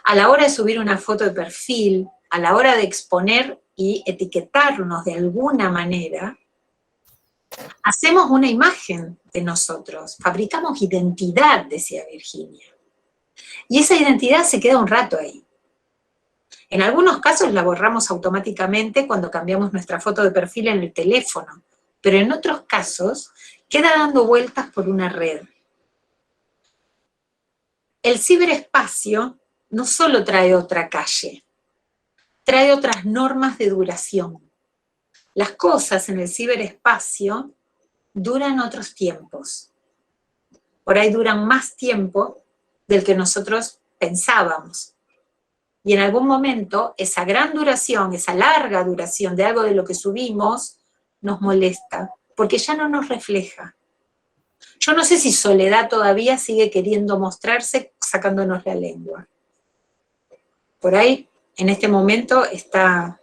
A la hora de subir una foto de perfil, a la hora de exponer y etiquetarnos de alguna manera, hacemos una imagen de nosotros, fabricamos identidad, decía Virginia. Y esa identidad se queda un rato ahí. En algunos casos la borramos automáticamente cuando cambiamos nuestra foto de perfil en el teléfono, pero en otros casos queda dando vueltas por una red. El ciberespacio no solo trae otra calle, trae otras normas de duración. Las cosas en el ciberespacio duran otros tiempos. Por ahí duran más tiempo del que nosotros pensábamos. Y en algún momento esa gran duración, esa larga duración de algo de lo que subimos, nos molesta, porque ya no nos refleja. Yo no sé si Soledad todavía sigue queriendo mostrarse sacándonos la lengua. Por ahí, en este momento, está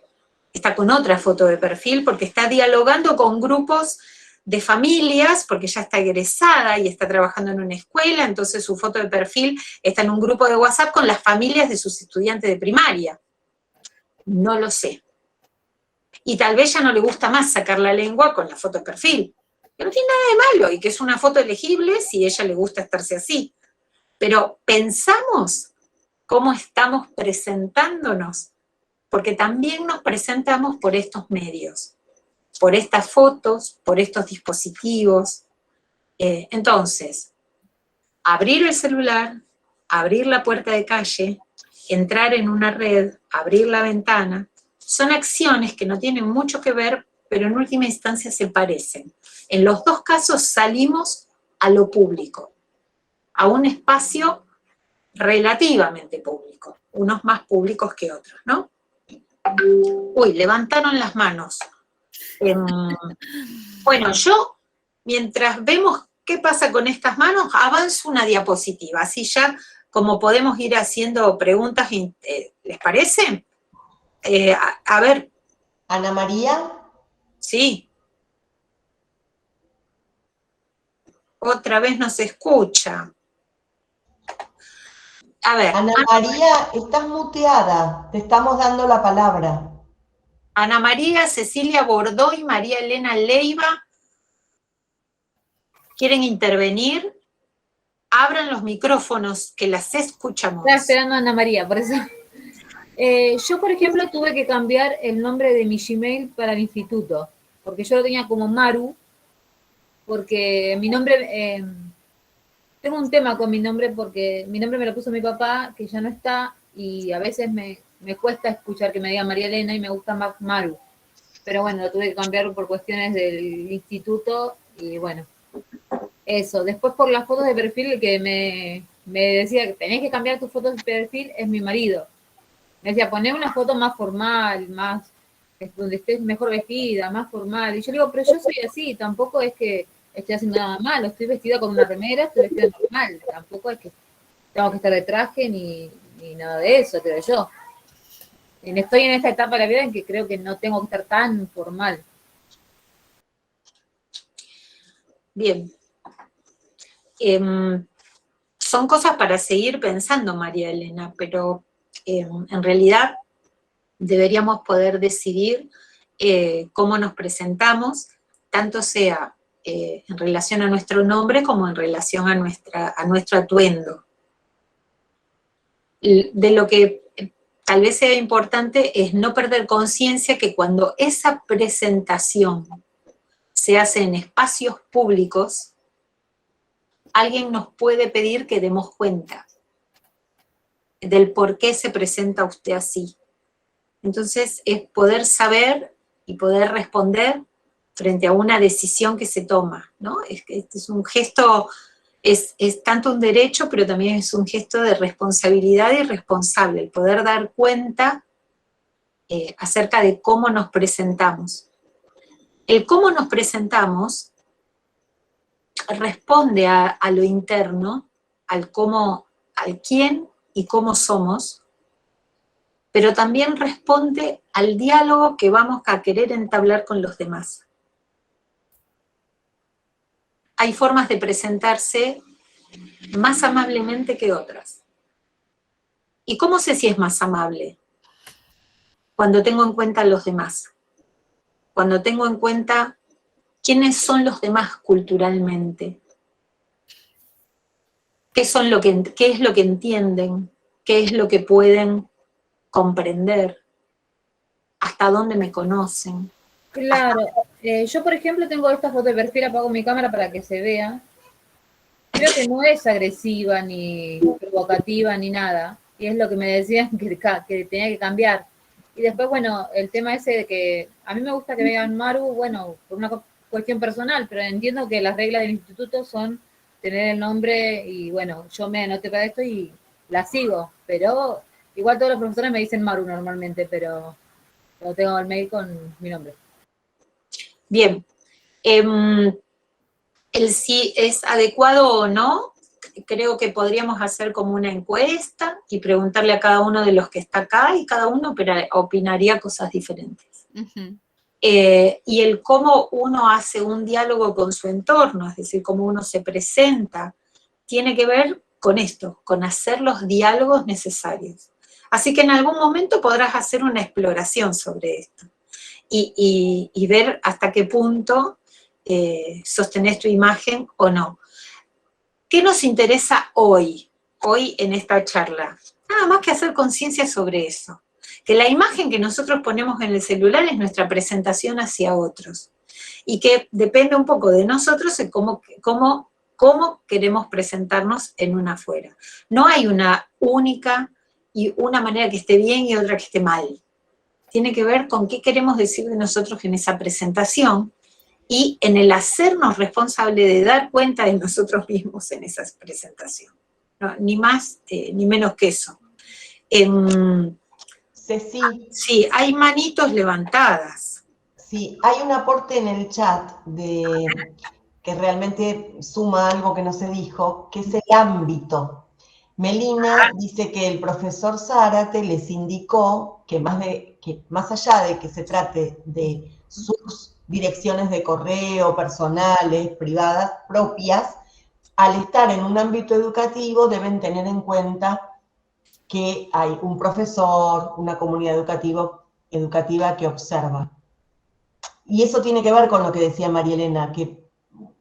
con otra foto de perfil, porque está dialogando con grupos de familias, porque ya está egresada y está trabajando en una escuela, entonces su foto de perfil está en un grupo de WhatsApp con las familias de sus estudiantes de primaria. No lo sé. Y tal vez ya no le gusta más sacar la lengua con la foto de perfil, que no tiene nada de malo, y que es una foto elegible si a ella le gusta estarse así. Pero pensamos cómo estamos presentándonos, porque también nos presentamos por estos medios, por estas fotos, por estos dispositivos. Entonces, abrir el celular, abrir la puerta de calle, entrar en una red, abrir la ventana, son acciones que no tienen mucho que ver, pero en última instancia se parecen. En los dos casos salimos a lo público, a un espacio relativamente público, unos más públicos que otros, ¿no? Uy, levantaron las manos. Bueno, yo, mientras vemos qué pasa con estas manos, avanzo una diapositiva, así ya como podemos ir haciendo preguntas, ¿les parece? A ver. Ana María. Sí. Otra vez no se escucha. A ver. Ana María, estás muteada, te estamos dando la palabra. Ana María, Cecilia Bordoy, María Elena Leiva, ¿quieren intervenir? Abran los micrófonos, que las escuchamos. Estaba esperando a Ana María, por eso. Yo, por ejemplo, tuve que cambiar el nombre de mi Gmail para el instituto, porque yo lo tenía como Maru, porque mi nombre, tengo un tema con mi nombre, porque mi nombre me lo puso mi papá, que ya no está, y a veces me cuesta escuchar que me diga María Elena y me gusta más Maru. Pero bueno, lo tuve que cambiar por cuestiones del instituto, y bueno, eso. Después por las fotos de perfil, el que me decía que tenés que cambiar tus fotos de perfil es mi marido. Me decía, poné una foto más formal, más, donde estés mejor vestida, más formal. Y yo le digo, pero yo soy así, tampoco es que estoy haciendo nada malo, estoy vestida con una remera, estoy vestida normal, tampoco es que tengo que estar de traje ni nada de eso, creo yo. Estoy en esta etapa de la vida en que creo que no tengo que estar tan formal. Bien. Son cosas para seguir pensando, María Elena, pero en realidad deberíamos poder decidir cómo nos presentamos, tanto sea en relación a nuestro nombre como en relación a nuestro atuendo. De lo que tal vez sea importante es no perder conciencia que cuando esa presentación se hace en espacios públicos, alguien nos puede pedir que demos cuenta del por qué se presenta usted así. Entonces, es poder saber y poder responder frente a una decisión que se toma, ¿no? Es un gesto, es tanto un derecho, pero también es un gesto de responsabilidad y responsable, el poder dar cuenta acerca de cómo nos presentamos. El cómo nos presentamos responde a lo interno, al quién y cómo somos, pero también responde al diálogo que vamos a querer entablar con los demás. Hay formas de presentarse más amablemente que otras. ¿Y cómo sé si es más amable? Cuando tengo en cuenta a los demás. Cuando tengo en cuenta quiénes son los demás culturalmente. ¿Qué es lo que entienden? ¿Qué es lo que pueden comprender? ¿Hasta dónde me conocen? Claro, yo por ejemplo tengo esta foto de perfil, apago mi cámara para que se vea. Creo que no es agresiva, ni provocativa, ni nada. Y es lo que me decían que tenía que cambiar. Y después, bueno, el tema ese de que a mí me gusta que vean Maru, bueno, por una cuestión personal, pero entiendo que las reglas del instituto son tener el nombre y bueno, yo me anoté para esto y la sigo. Pero igual todos los profesores me dicen Maru normalmente, pero no tengo el mail con mi nombre. Bien. El si es adecuado o no, creo que podríamos hacer como una encuesta y preguntarle a cada uno de los que está acá, y cada uno opinaría cosas diferentes. Uh-huh. Y el cómo uno hace un diálogo con su entorno, es decir, cómo uno se presenta, tiene que ver con esto, con hacer los diálogos necesarios. Así que en algún momento podrás hacer una exploración sobre esto y ver hasta qué punto sostenés tu imagen o no. ¿Qué nos interesa hoy en esta charla? Nada más que hacer conciencia sobre eso. Que la imagen que nosotros ponemos en el celular es nuestra presentación hacia otros. Y que depende un poco de nosotros en cómo queremos presentarnos en una afuera. No hay una única y una manera que esté bien y otra que esté mal. tiene que ver con qué queremos decir de nosotros en esa presentación y en el hacernos responsable de dar cuenta de nosotros mismos en esa presentación. No, ni más ni menos que eso. Ceci, Sí, hay manitos levantadas. sí, hay un aporte en el chat que realmente suma algo que no se dijo, que es el ámbito. Melina dice que el profesor Zárate les indicó que más allá de que se trate de sus direcciones de correo personales, privadas, propias, al estar en un ámbito educativo deben tener en cuenta que hay un profesor, una comunidad educativa que observa. Y eso tiene que ver con lo que decía María Elena, que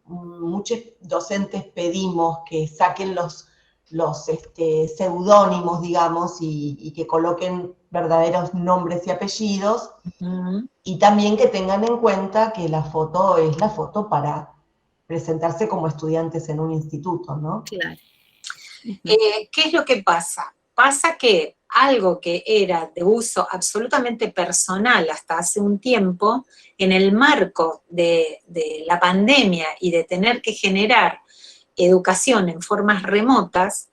muchos docentes pedimos que saquen los seudónimos, digamos, y que coloquen verdaderos nombres y apellidos, y también que tengan en cuenta que la foto es la foto para presentarse como estudiantes en un instituto, ¿no? Claro. ¿Qué es lo que pasa? Pasa que algo que era de uso absolutamente personal hasta hace un tiempo, en el marco de la pandemia y de tener que generar educación en formas remotas,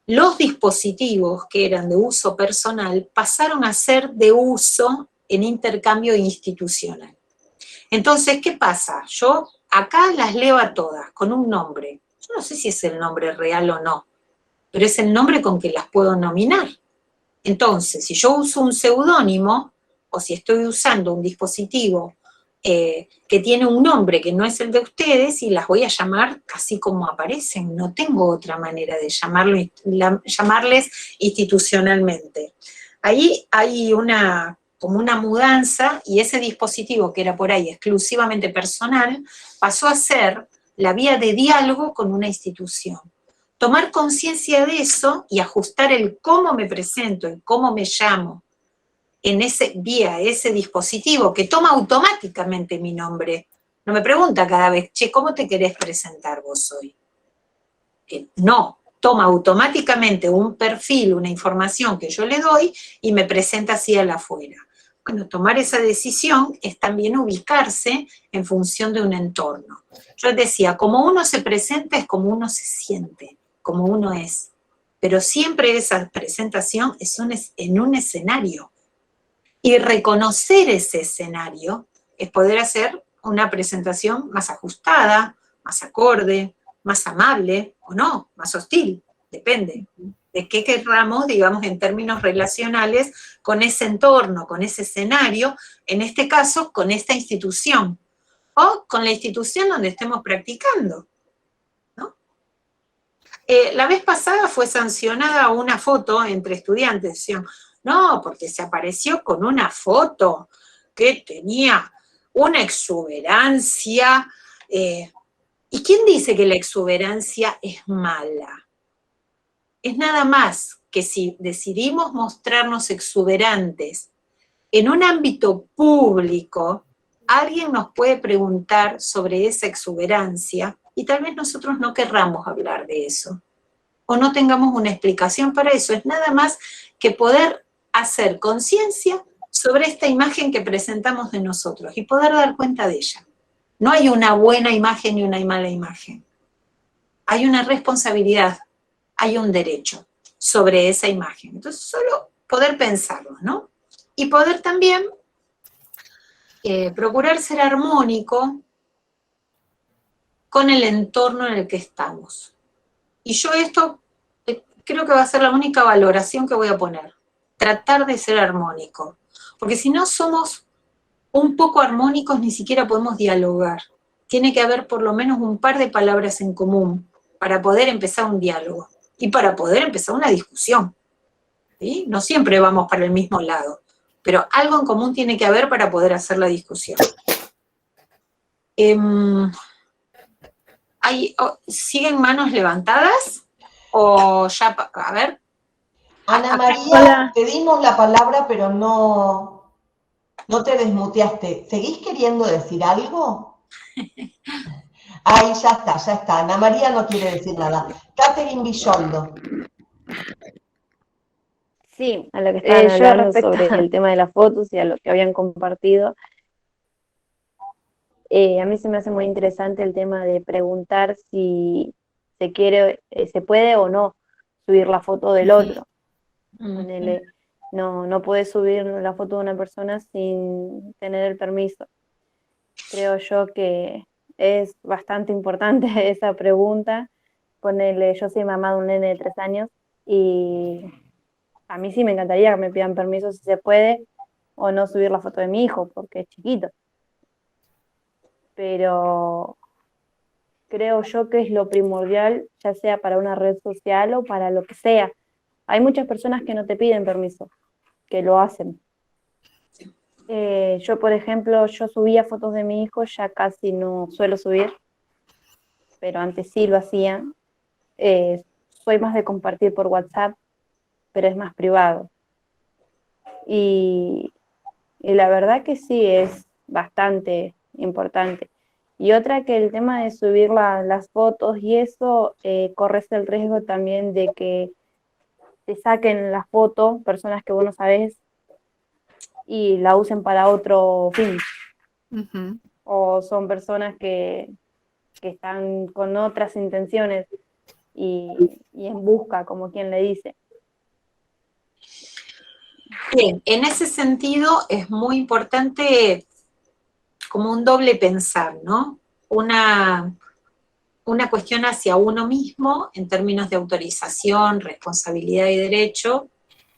los dispositivos que eran de uso personal pasaron a ser de uso en intercambio institucional. Entonces, ¿qué pasa? Yo acá las leo a todas con un nombre. Yo no sé si es el nombre real o no, pero es el nombre con que las puedo nominar. Entonces, si yo uso un seudónimo, o si estoy usando un dispositivo que tiene un nombre que no es el de ustedes, y las voy a llamar así como aparecen, no tengo otra manera de llamarles institucionalmente. Ahí hay como una mudanza, y ese dispositivo que era por ahí exclusivamente personal, pasó a ser la vía de diálogo con una institución. Tomar conciencia de eso y ajustar el cómo me presento, el cómo me llamo, en ese dispositivo que toma automáticamente mi nombre. No me pregunta cada vez, che, ¿cómo te querés presentar vos hoy? No, toma automáticamente un perfil, una información que yo le doy y me presenta así a la afuera. Bueno, tomar esa decisión es también ubicarse en función de un entorno. Yo decía, como uno se presenta es como uno se siente, como uno es. Pero siempre esa presentación es en un escenario. Y reconocer ese escenario es poder hacer una presentación más ajustada, más acorde, más amable o no, más hostil, depende de qué querramos, digamos, en términos relacionales con ese entorno, con ese escenario, en este caso, con esta institución, o con la institución donde estemos practicando, ¿no? La vez pasada fue sancionada una foto entre estudiantes, decían, no, porque se apareció con una foto que tenía una exuberancia. ¿Y quién dice que la exuberancia es mala? Es nada más que si decidimos mostrarnos exuberantes en un ámbito público, alguien nos puede preguntar sobre esa exuberancia y tal vez nosotros no querramos hablar de eso o no tengamos una explicación para eso. Es nada más que poder hacer conciencia sobre esta imagen que presentamos de nosotros y poder dar cuenta de ella. No hay una buena imagen y una mala imagen. Hay una responsabilidad, hay un derecho sobre esa imagen. Entonces, solo poder pensarlo, ¿no? Y poder también procurar ser armónico con el entorno en el que estamos. Y yo esto creo que va a ser la única valoración que voy a poner. Tratar de ser armónico. Porque si no somos un poco armónicos, ni siquiera podemos dialogar. Tiene que haber por lo menos un par de palabras en común para poder empezar un diálogo y para poder empezar una discusión. ¿Sí? No siempre vamos para el mismo lado, pero algo en común tiene que haber para poder hacer la discusión. ¿Siguen manos levantadas? O ya, a ver. Ana María, te dimos la palabra, pero no te desmuteaste. ¿Seguís queriendo decir algo? Ahí ya está. Ana María no quiere decir nada. Catherine Villoldo. Sí, a lo que estaban Yo hablando respecto sobre el tema de las fotos y a lo que habían compartido, a mí se me hace muy interesante el tema de preguntar si se quiere, se puede o no subir la foto del otro. Ponele, no puedes subir la foto de una persona sin tener el permiso. Creo yo que es bastante importante esa pregunta. Ponele, yo soy mamá de un nene de 3 años y a mí sí me encantaría que me pidan permiso si se puede o no subir la foto de mi hijo porque es chiquito. Pero creo yo que es lo primordial, ya sea para una red social o para lo que sea. Hay muchas personas que no te piden permiso, que lo hacen. Yo, por ejemplo, yo subía fotos de mi hijo, ya casi no suelo subir, pero antes sí lo hacía. Soy más de compartir por WhatsApp, pero es más privado. Y la verdad que sí, es bastante importante. Y otra que el tema de subir las fotos y eso, corres el riesgo también de que te saquen la foto personas que vos no sabés y la usen para otro fin. Ujú. O son personas que están con otras intenciones y en busca, como quien le dice. Bien, en ese sentido es muy importante como un doble pensar, ¿no? Una cuestión hacia uno mismo en términos de autorización, responsabilidad y derecho,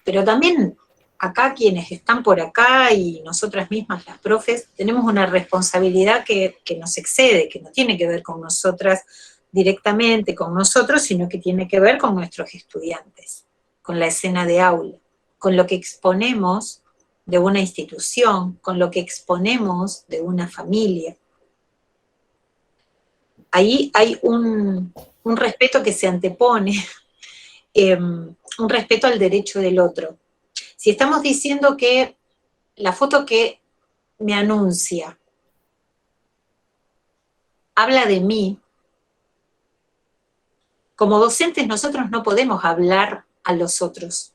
pero también acá quienes están por acá y nosotras mismas, las profes, tenemos una responsabilidad que nos excede, que no tiene que ver con nosotras directamente, con nosotros, sino que tiene que ver con nuestros estudiantes, con la escena de aula, con lo que exponemos de una institución, con lo que exponemos de una familia. Ahí hay un respeto que se antepone, un respeto al derecho del otro. Si estamos diciendo que la foto que me anuncia habla de mí, como docentes nosotros no podemos hablar a los otros.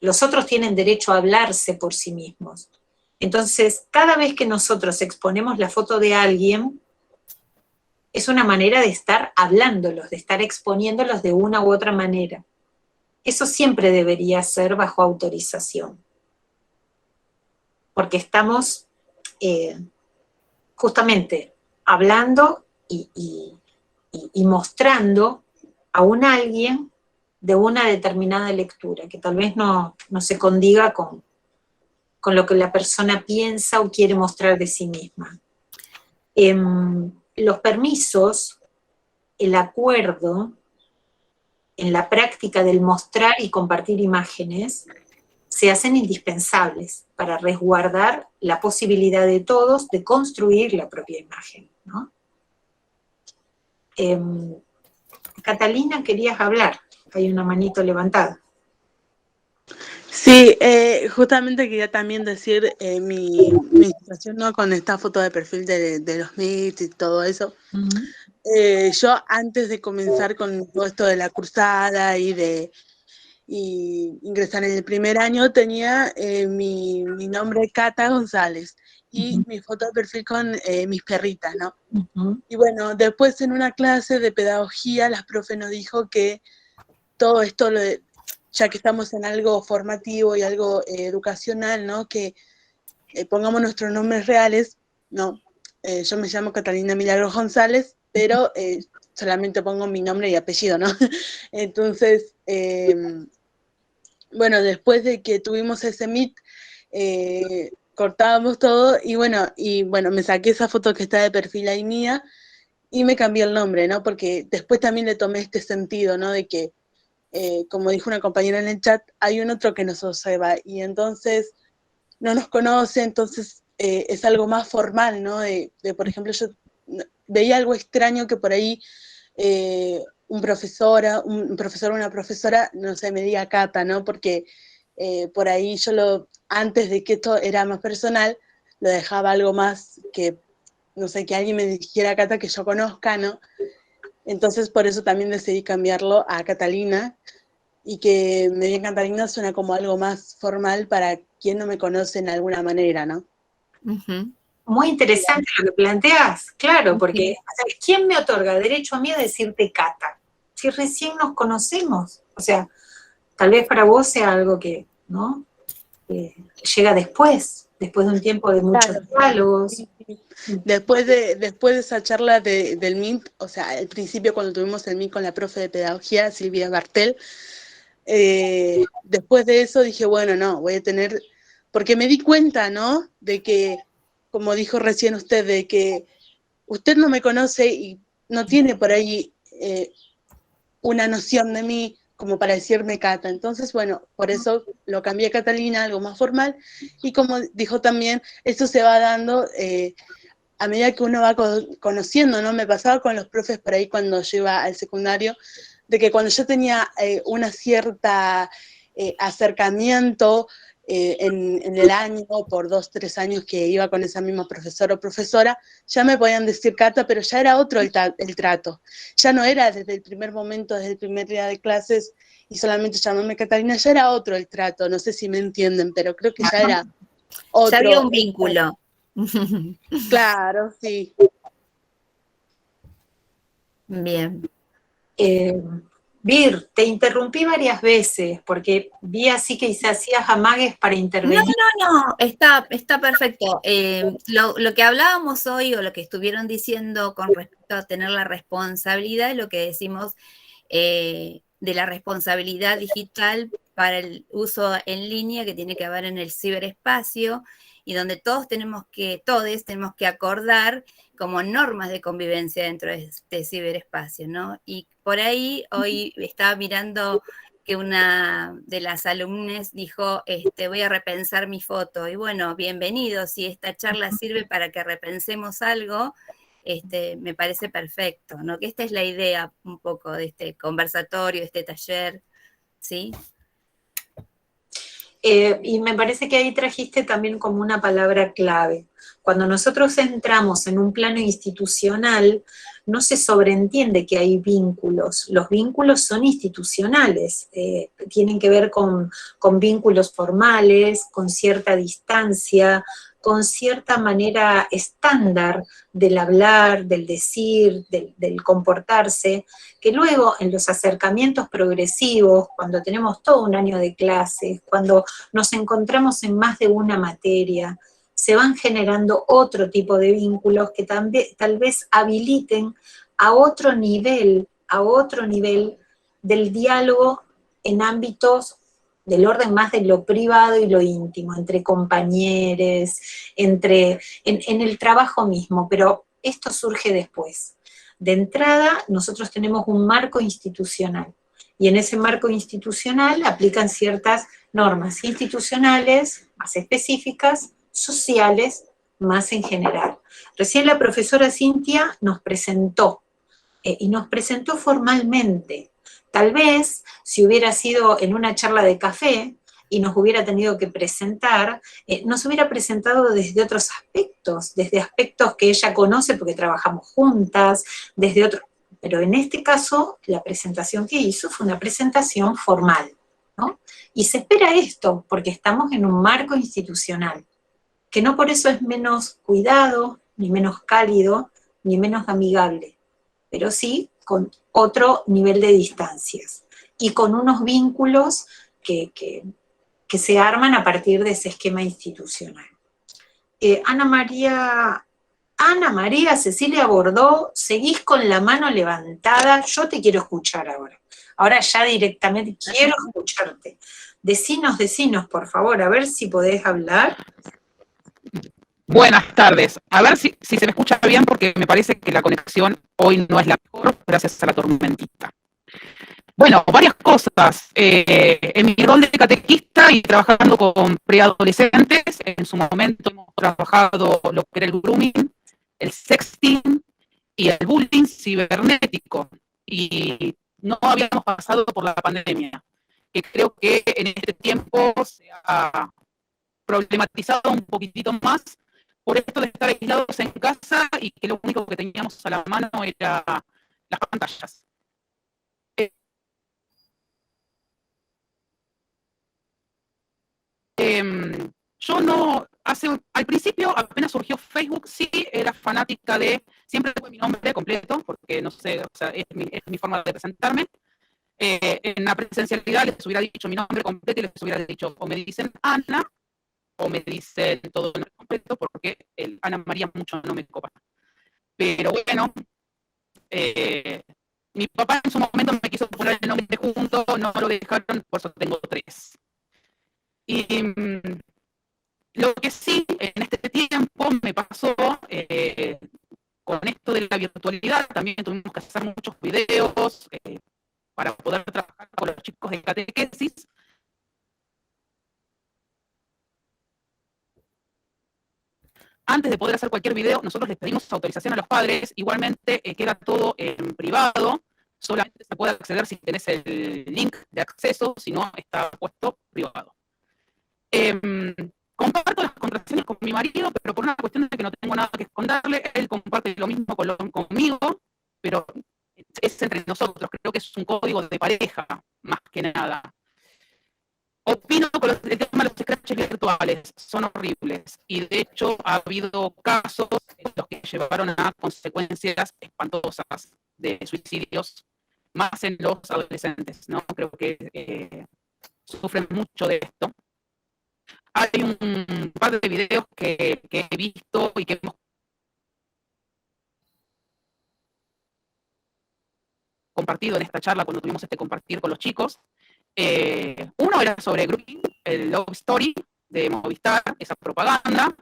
Los otros tienen derecho a hablarse por sí mismos. Entonces, cada vez que nosotros exponemos la foto de alguien, es una manera de estar hablándolos, de estar exponiéndolos de una u otra manera. Eso siempre debería ser bajo autorización, porque estamos justamente hablando y mostrando a un alguien de una determinada lectura, que tal vez no se condiga con lo que la persona piensa o quiere mostrar de sí misma. Los permisos, el acuerdo, en la práctica del mostrar y compartir imágenes, se hacen indispensables para resguardar la posibilidad de todos de construir la propia imagen, ¿no? Catalina, querías hablar, hay una manito levantada. Sí, justamente quería también decir mi situación, ¿no? Con esta foto de perfil de los MIT y todo eso. Yo antes de comenzar con todo esto de la cursada y ingresar en el primer año tenía mi nombre Cata González y mi foto de perfil con mis perritas, ¿no? Y bueno, después en una clase de pedagogía la profe nos dijo que todo esto, ya que estamos en algo formativo y algo educacional, ¿no? Que pongamos nuestros nombres reales, ¿no? Yo me llamo Catalina Milagros González, pero solamente pongo mi nombre y apellido, ¿no? Entonces, bueno, después de que tuvimos ese meet, cortábamos todo y bueno, me saqué esa foto que está de perfil ahí mía y me cambié el nombre, ¿no? Porque después también le tomé este sentido, ¿no? De que, como dijo una compañera en el chat, hay un otro que nos observa y entonces no nos conoce, entonces es algo más formal, ¿no? De por ejemplo, yo veía algo extraño que por ahí un profesor o una profesora, no sé, me diga Cata, ¿no? Porque por ahí antes de que esto era más personal, lo dejaba algo más que, no sé, que alguien me dijera Cata que yo conozca, ¿no? Entonces por eso también decidí cambiarlo a Catalina, y que me digan Catalina suena como algo más formal para quien no me conoce en alguna manera, ¿no? Ujú. Muy interesante lo que planteas, claro, porque o sea, ¿quién me otorga derecho a mí a decirte Cata? Si recién nos conocemos, o sea, tal vez para vos sea algo que, ¿no? Llega después de un tiempo de muchos Claro. diálogos. Después de esa charla del MINT, o sea, al principio cuando tuvimos el MINT con la profe de pedagogía, Silvia Bartel, después de eso dije, bueno, no, voy a tener, porque me di cuenta, ¿no? De que, como dijo recién usted, de que usted no me conoce y no tiene por ahí una noción de mí como para decirme Cata. Entonces, bueno, por eso lo cambié a Catalina, algo más formal, y como dijo también, eso se va dando a medida que uno va conociendo, ¿no? Me pasaba con los profes por ahí cuando yo iba al secundario, de que cuando yo tenía una cierta acercamiento en el año, por 2, 3 años que iba con esa misma profesora o profesora, ya me podían decir Cata, pero ya era otro el trato. Ya no era desde el primer momento, desde el primer día de clases, y solamente llamarme Catalina, ya era otro el trato. No sé si me entienden, pero creo que ya era otro. Ya había un vínculo. Claro, sí. Bien. Vir, te interrumpí varias veces porque vi así que hacías amagues para intervenir. No, está perfecto. Lo que hablábamos hoy o lo que estuvieron diciendo con respecto a tener la responsabilidad, lo que decimos de la responsabilidad digital para el uso en línea que tiene que haber en el ciberespacio y donde todos tenemos que acordar como normas de convivencia dentro de este ciberespacio, ¿no? Y por ahí hoy estaba mirando que una de las alumnas dijo, voy a repensar mi foto. Y bueno, bienvenido, si esta charla sirve para que repensemos algo, me parece perfecto, ¿no? Que esta es la idea un poco de este conversatorio, este taller, ¿sí? Y me parece que ahí trajiste también como una palabra clave. Cuando nosotros entramos en un plano institucional, no se sobreentiende que hay vínculos. Los vínculos son institucionales, tienen que ver con vínculos formales, con cierta distancia, con cierta manera estándar del hablar, del decir, del comportarse, que luego en los acercamientos progresivos, cuando tenemos todo un año de clases, cuando nos encontramos en más de una materia, se van generando otro tipo de vínculos que también, tal vez habiliten a otro nivel del diálogo en ámbitos del orden más de lo privado y lo íntimo, entre compañeros, en el trabajo mismo, pero esto surge después. De entrada, nosotros tenemos un marco institucional, y en ese marco institucional aplican ciertas normas institucionales más específicas, sociales más en general. Recién la profesora Cintia nos presentó, y nos presentó formalmente. Tal vez, si hubiera sido en una charla de café y nos hubiera tenido que presentar, nos hubiera presentado desde otros aspectos, desde aspectos que ella conoce porque trabajamos juntas, desde otro. Pero en este caso, la presentación que hizo fue una presentación formal, ¿no? Y se espera esto, porque estamos en un marco institucional, que no por eso es menos cuidado, ni menos cálido, ni menos amigable, pero sí con otro nivel de distancias y con unos vínculos que se arman a partir de ese esquema institucional. Ana María Cecilia Bordó, seguís con la mano levantada, yo te quiero escuchar ahora. Ahora ya directamente quiero escucharte. Decinos, por favor, a ver si podés hablar. Buenas tardes. A ver si se me escucha bien porque me parece que la conexión hoy no es la mejor gracias a la tormentita. Bueno, varias cosas. En mi rol de catequista y trabajando con preadolescentes, en su momento hemos trabajado lo que era el grooming, el sexting y el bullying cibernético. Y no habíamos pasado por la pandemia, que creo que en este tiempo se ha problematizado un poquitito más por esto de estar aislados en casa y que lo único que teníamos a la mano era las pantallas. yo no, al principio, apenas surgió Facebook, sí era fanática siempre tuve mi nombre completo, porque no sé, o sea, es mi forma de presentarme. En la presencialidad les hubiera dicho mi nombre completo y les hubiera dicho, o me dicen Ana, o me dicen todo el nombre completo, porque el Ana María mucho no me copa. Pero bueno, mi papá en su momento me quiso poner el nombre junto, no lo dejaron, por eso tengo 3. Y lo que sí, en este tiempo me pasó, con esto de la virtualidad, también tuvimos que hacer muchos videos para poder trabajar con los chicos de catequesis. Antes de poder hacer cualquier video, nosotros les pedimos autorización a los padres, igualmente queda todo en privado, solamente se puede acceder si tenés el link de acceso, si no está puesto privado. Comparto las contraseñas con mi marido, pero por una cuestión de que no tengo nada que esconderle, él comparte lo mismo conmigo, pero es entre nosotros, creo que es un código de pareja, más que nada. Opino con el tema de los scratches virtuales, son horribles, y de hecho ha habido casos en los que llevaron a consecuencias espantosas de suicidios, más en los adolescentes, ¿no? Creo que sufren mucho de esto. Hay un par de videos que he visto y que hemos compartido en esta charla cuando tuvimos compartir con los chicos. Uno era sobre Grouping, el Love Story de Movistar, esa propaganda,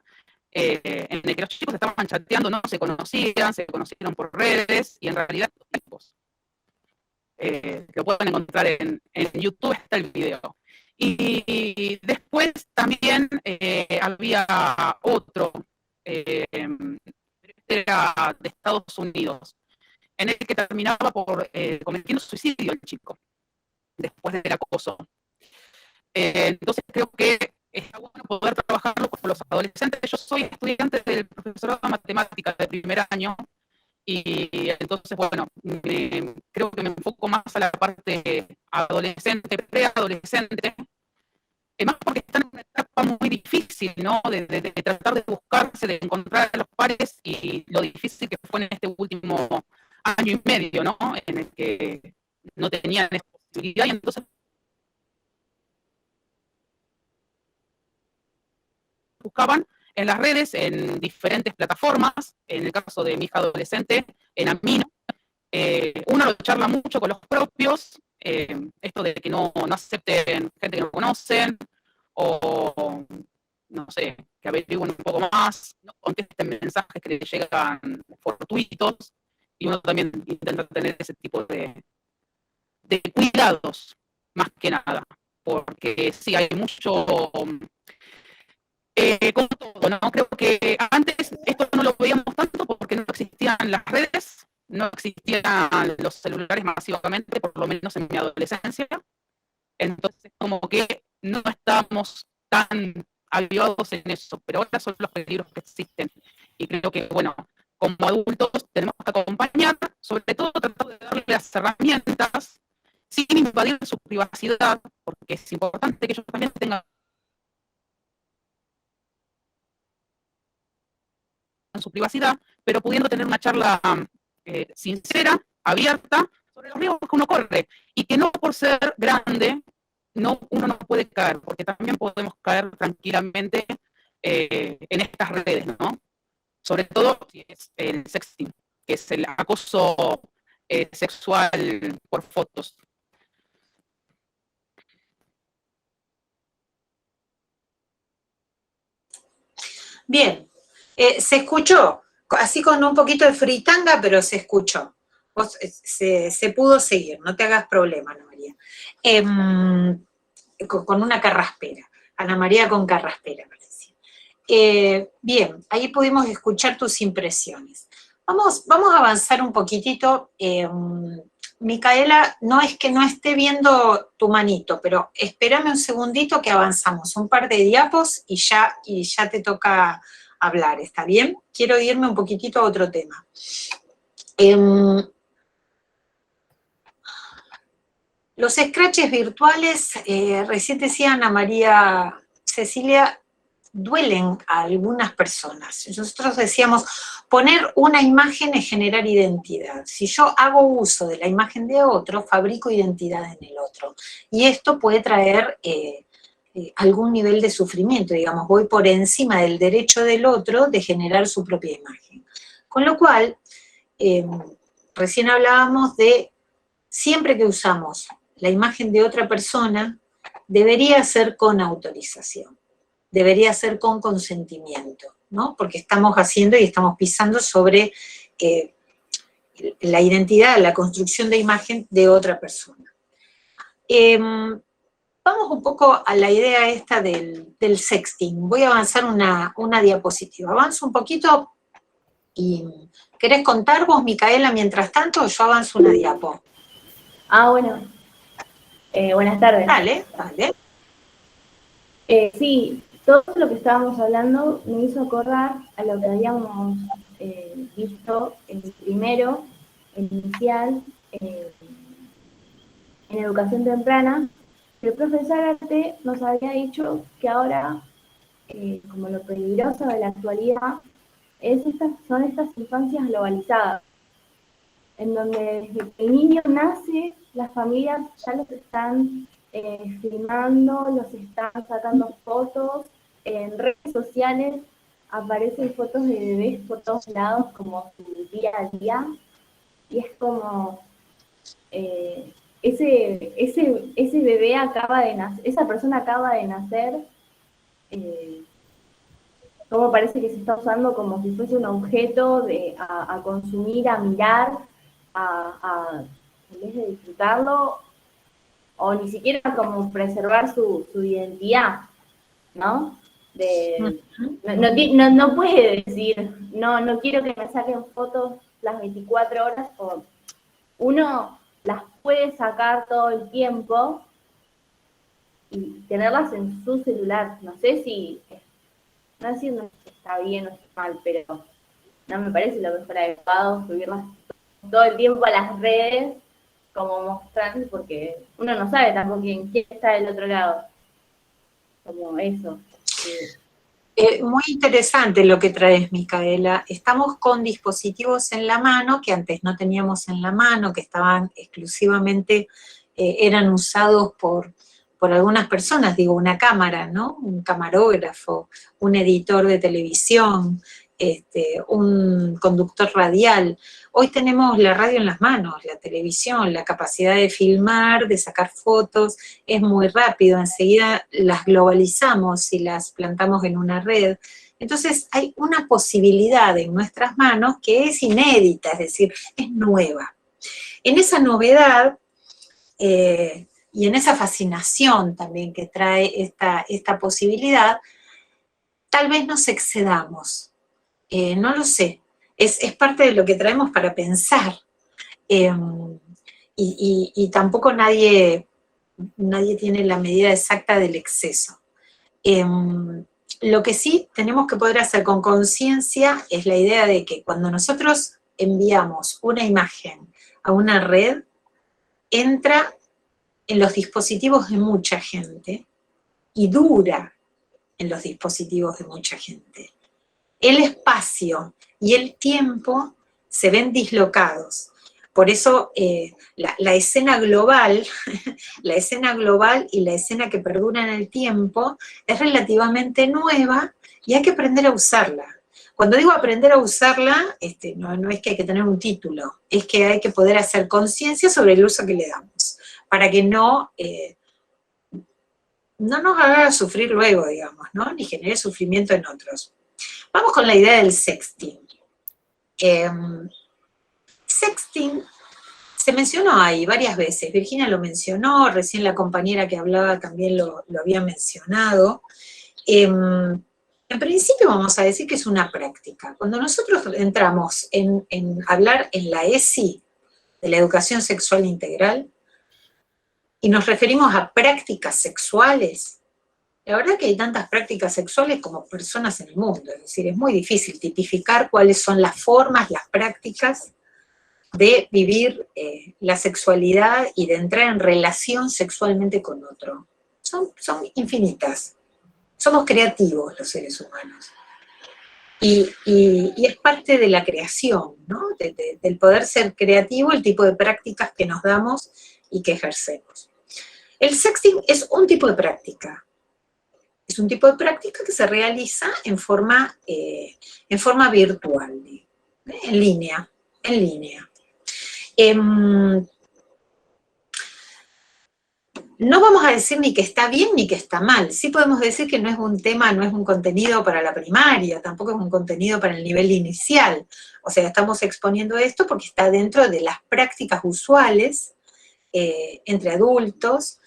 en el que los chicos estaban chateando, no se conocieron por redes, y en realidad los tipos. Lo pueden encontrar en YouTube, está el video. Y después también había otro, era de Estados Unidos, en el que terminaba por cometiendo suicidio el chico, después del acoso. Entonces creo que está bueno poder trabajarlo con los adolescentes. Yo soy estudiante del profesorado de matemáticas de primer año, y entonces, bueno, creo que me enfoco más a la parte adolescente, preadolescente, más porque están en una etapa muy difícil, ¿no? De tratar de buscarse, de encontrar a los pares, y lo difícil que fue en este último año y medio, ¿no? En el que no tenían esa posibilidad, y entonces buscaban en las redes, en diferentes plataformas. En el caso de mi hija adolescente, en Amino, uno lo charla mucho con los propios, esto de que no acepten gente que no conocen, o no sé, que averigüen un poco más, no contesten mensajes que les llegan fortuitos, y uno también intenta tener ese tipo de cuidados, más que nada, porque sí, hay mucho, como todo, ¿no? Creo que antes esto no lo veíamos tanto porque no existían las redes, no existían los celulares masivamente, por lo menos en mi adolescencia. Entonces, como que no estábamos tan avivados en eso, pero ahora son los peligros que existen. Y creo que, bueno, como adultos tenemos que acompañar, sobre todo tratar de darle las herramientas sin invadir su privacidad, porque es importante que ellos también tengan su privacidad, pero pudiendo tener una charla sincera, abierta, sobre los riesgos que uno corre, y que no por ser grande uno no puede caer, porque también podemos caer tranquilamente en estas redes, ¿no? Sobre todo si es el sexting, que es el acoso sexual por fotos. Bien, se escuchó, así con un poquito de fritanga, pero se escuchó. Se pudo seguir, no te hagas problema, Ana María. Con una carraspera, Ana María con carraspera, parecía. Bien, ahí pudimos escuchar tus impresiones. Vamos a avanzar un poquitito. Micaela, no es que no esté viendo tu manito, pero espérame un segundito que avanzamos un par de diapos y ya te toca hablar, ¿está bien? Quiero irme un poquitito a otro tema. Los scratches virtuales, recién decía Ana María Cecilia, duelen a algunas personas. Nosotros decíamos, poner una imagen es generar identidad. Si yo hago uso de la imagen de otro, fabrico identidad en el otro. Y esto puede traer algún nivel de sufrimiento, digamos, voy por encima del derecho del otro de generar su propia imagen. Con lo cual, recién hablábamos de, siempre que usamos la imagen de otra persona, debería ser con autorización, debería ser con consentimiento, ¿no? Porque estamos haciendo y estamos pisando sobre la identidad, la construcción de imagen de otra persona. Vamos un poco a la idea esta del sexting. Voy a avanzar una diapositiva. Avanzo un poquito y ¿querés contar vos, Micaela, mientras tanto, o yo avanzo una diapo? Bueno. Buenas tardes. Dale, dale. Sí, todo lo que estábamos hablando me hizo acordar a lo que habíamos visto en el primero, en inicial, en educación temprana. El profesor Arte nos había dicho que ahora, como lo peligroso de la actualidad, son estas infancias globalizadas, en donde desde que el niño nace, las familias ya los están filmando, los están sacando fotos, en redes sociales aparecen fotos de bebés por todos lados como su día a día, y es como ese bebé acaba de nacer, esa persona acaba de nacer, como parece que se está usando como si fuese un objeto a consumir, a mirar, en vez de disfrutarlo, o ni siquiera como preservar su identidad, ¿no? No puede decir, no quiero que me saquen fotos las 24 horas, o uno las puede sacar todo el tiempo y tenerlas en su celular. No sé si está bien o está mal, pero no me parece lo mejor adecuado subirlas todo el tiempo a las redes, como mostrando, porque uno no sabe tampoco quién está del otro lado. Como eso. Muy interesante lo que traes, Micaela. Estamos con dispositivos en la mano que antes no teníamos en la mano, que estaban exclusivamente, eran usados por algunas personas, digo, una cámara, ¿no? Un camarógrafo, un editor de televisión, un conductor radial. Hoy tenemos la radio en las manos, la televisión, la capacidad de filmar, de sacar fotos, es muy rápido, enseguida las globalizamos y las plantamos en una red. Entonces hay una posibilidad en nuestras manos que es inédita, es decir, es nueva. En esa novedad y en esa fascinación también que trae esta posibilidad, tal vez nos excedamos. No lo sé, es parte de lo que traemos para pensar. Y tampoco nadie tiene la medida exacta del exceso. Lo que sí tenemos que poder hacer con conciencia es la idea de que cuando nosotros enviamos una imagen a una red, entra en los dispositivos de mucha gente y dura en los dispositivos de mucha gente. El espacio y el tiempo se ven dislocados. Por eso la escena global, la escena global y la escena que perdura en el tiempo es relativamente nueva y hay que aprender a usarla. Cuando digo aprender a usarla, no es que hay que tener un título, es que hay que poder hacer conciencia sobre el uso que le damos, para que no nos haga sufrir luego, digamos, ¿no? Ni genere sufrimiento en otros. Vamos con la idea del sexting. Sexting se mencionó ahí varias veces, Virginia lo mencionó, recién la compañera que hablaba también lo había mencionado. En principio vamos a decir que es una práctica. Cuando nosotros entramos en hablar en la ESI, de la educación sexual integral, y nos referimos a prácticas sexuales, la verdad que hay tantas prácticas sexuales como personas en el mundo, es decir, es muy difícil tipificar cuáles son las formas, las prácticas de vivir la sexualidad y de entrar en relación sexualmente con otro. Son infinitas. Somos creativos los seres humanos. Y es parte de la creación, ¿no? Del poder ser creativo, el tipo de prácticas que nos damos y que ejercemos. El sexting es un tipo de práctica. Es un tipo de práctica que se realiza en forma virtual, en línea. No vamos a decir ni que está bien ni que está mal. Sí podemos decir que no es un tema, no es un contenido para la primaria, tampoco es un contenido para el nivel inicial. O sea, estamos exponiendo esto porque está dentro de las prácticas usuales entre adultos,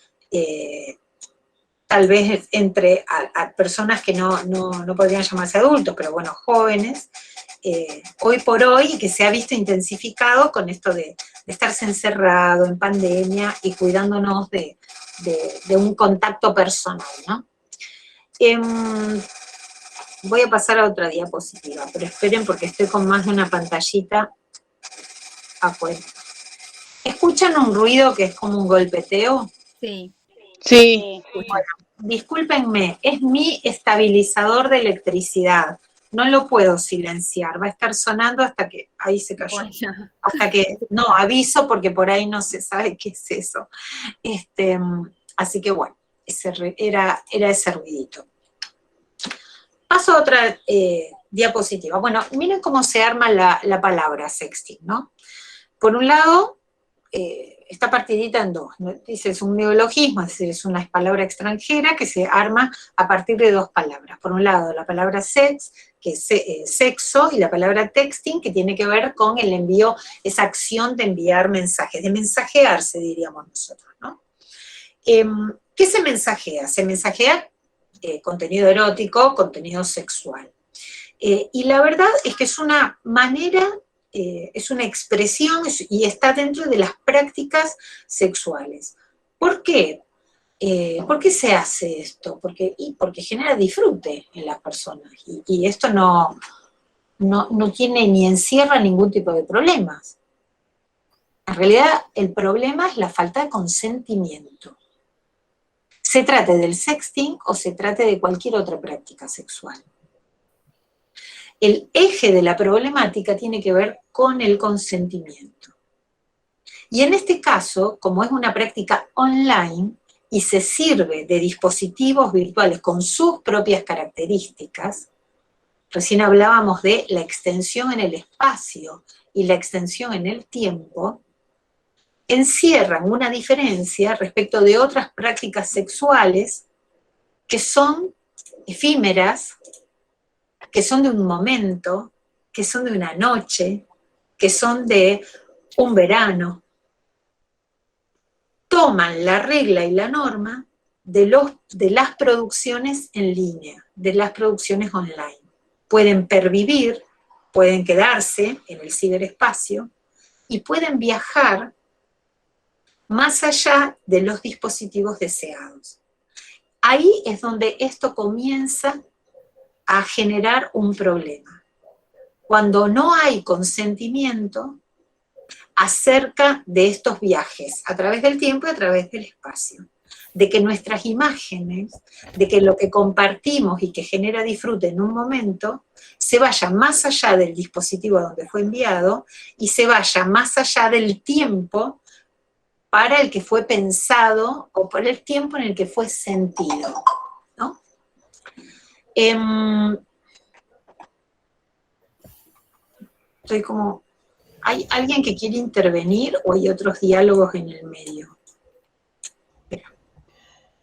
tal vez entre a personas que no podrían llamarse adultos, pero bueno, jóvenes, hoy por hoy, que se ha visto intensificado con esto de estarse encerrado en pandemia y cuidándonos de un contacto personal, ¿no? Voy a pasar a otra diapositiva, pero esperen porque estoy con más de una pantallita afuera. ¿Escuchan un ruido que es como un golpeteo? Sí. Sí. Bueno, discúlpenme, es mi estabilizador de electricidad. No lo puedo silenciar, va a estar sonando hasta que, ahí se cayó. Bueno. Hasta que, no, aviso porque por ahí no se sabe qué es eso. Así que bueno, era ese ruidito. Paso a otra diapositiva. Bueno, miren cómo se arma la palabra sexting, ¿no? Por un lado, está partidita en dos, ¿no? Dice, es un neologismo, es decir, es una palabra extranjera que se arma a partir de dos palabras. Por un lado, la palabra sex, que es sexo, y la palabra texting, que tiene que ver con el envío, esa acción de enviar mensajes, de mensajearse, diríamos nosotros, ¿no? ¿Qué se mensajea? Se mensajea contenido erótico, contenido sexual. Y la verdad es que es una manera, es una expresión y está dentro de las prácticas sexuales. ¿Por qué? ¿Por qué se hace esto? Porque genera disfrute en las personas y esto no tiene ni encierra ningún tipo de problemas. En realidad el problema es la falta de consentimiento. Se trate del sexting o se trate de cualquier otra práctica sexual. El eje de la problemática tiene que ver con el consentimiento. Y en este caso, como es una práctica online y se sirve de dispositivos virtuales con sus propias características, recién hablábamos de la extensión en el espacio y la extensión en el tiempo, encierran una diferencia respecto de otras prácticas sexuales que son efímeras, que son de un momento, que son de una noche, que son de un verano. Toman la regla y la norma de las producciones en línea, de las producciones online. Pueden pervivir, pueden quedarse en el ciberespacio y pueden viajar más allá de los dispositivos deseados. Ahí es donde esto comienza a generar un problema. Cuando no hay consentimiento acerca de estos viajes, a través del tiempo y a través del espacio, de que nuestras imágenes, de que lo que compartimos y que genera disfrute en un momento, se vaya más allá del dispositivo donde fue enviado y se vaya más allá del tiempo para el que fue pensado o por el tiempo en el que fue sentido, ¿no? Estoy como, ¿hay alguien que quiere intervenir o hay otros diálogos en el medio?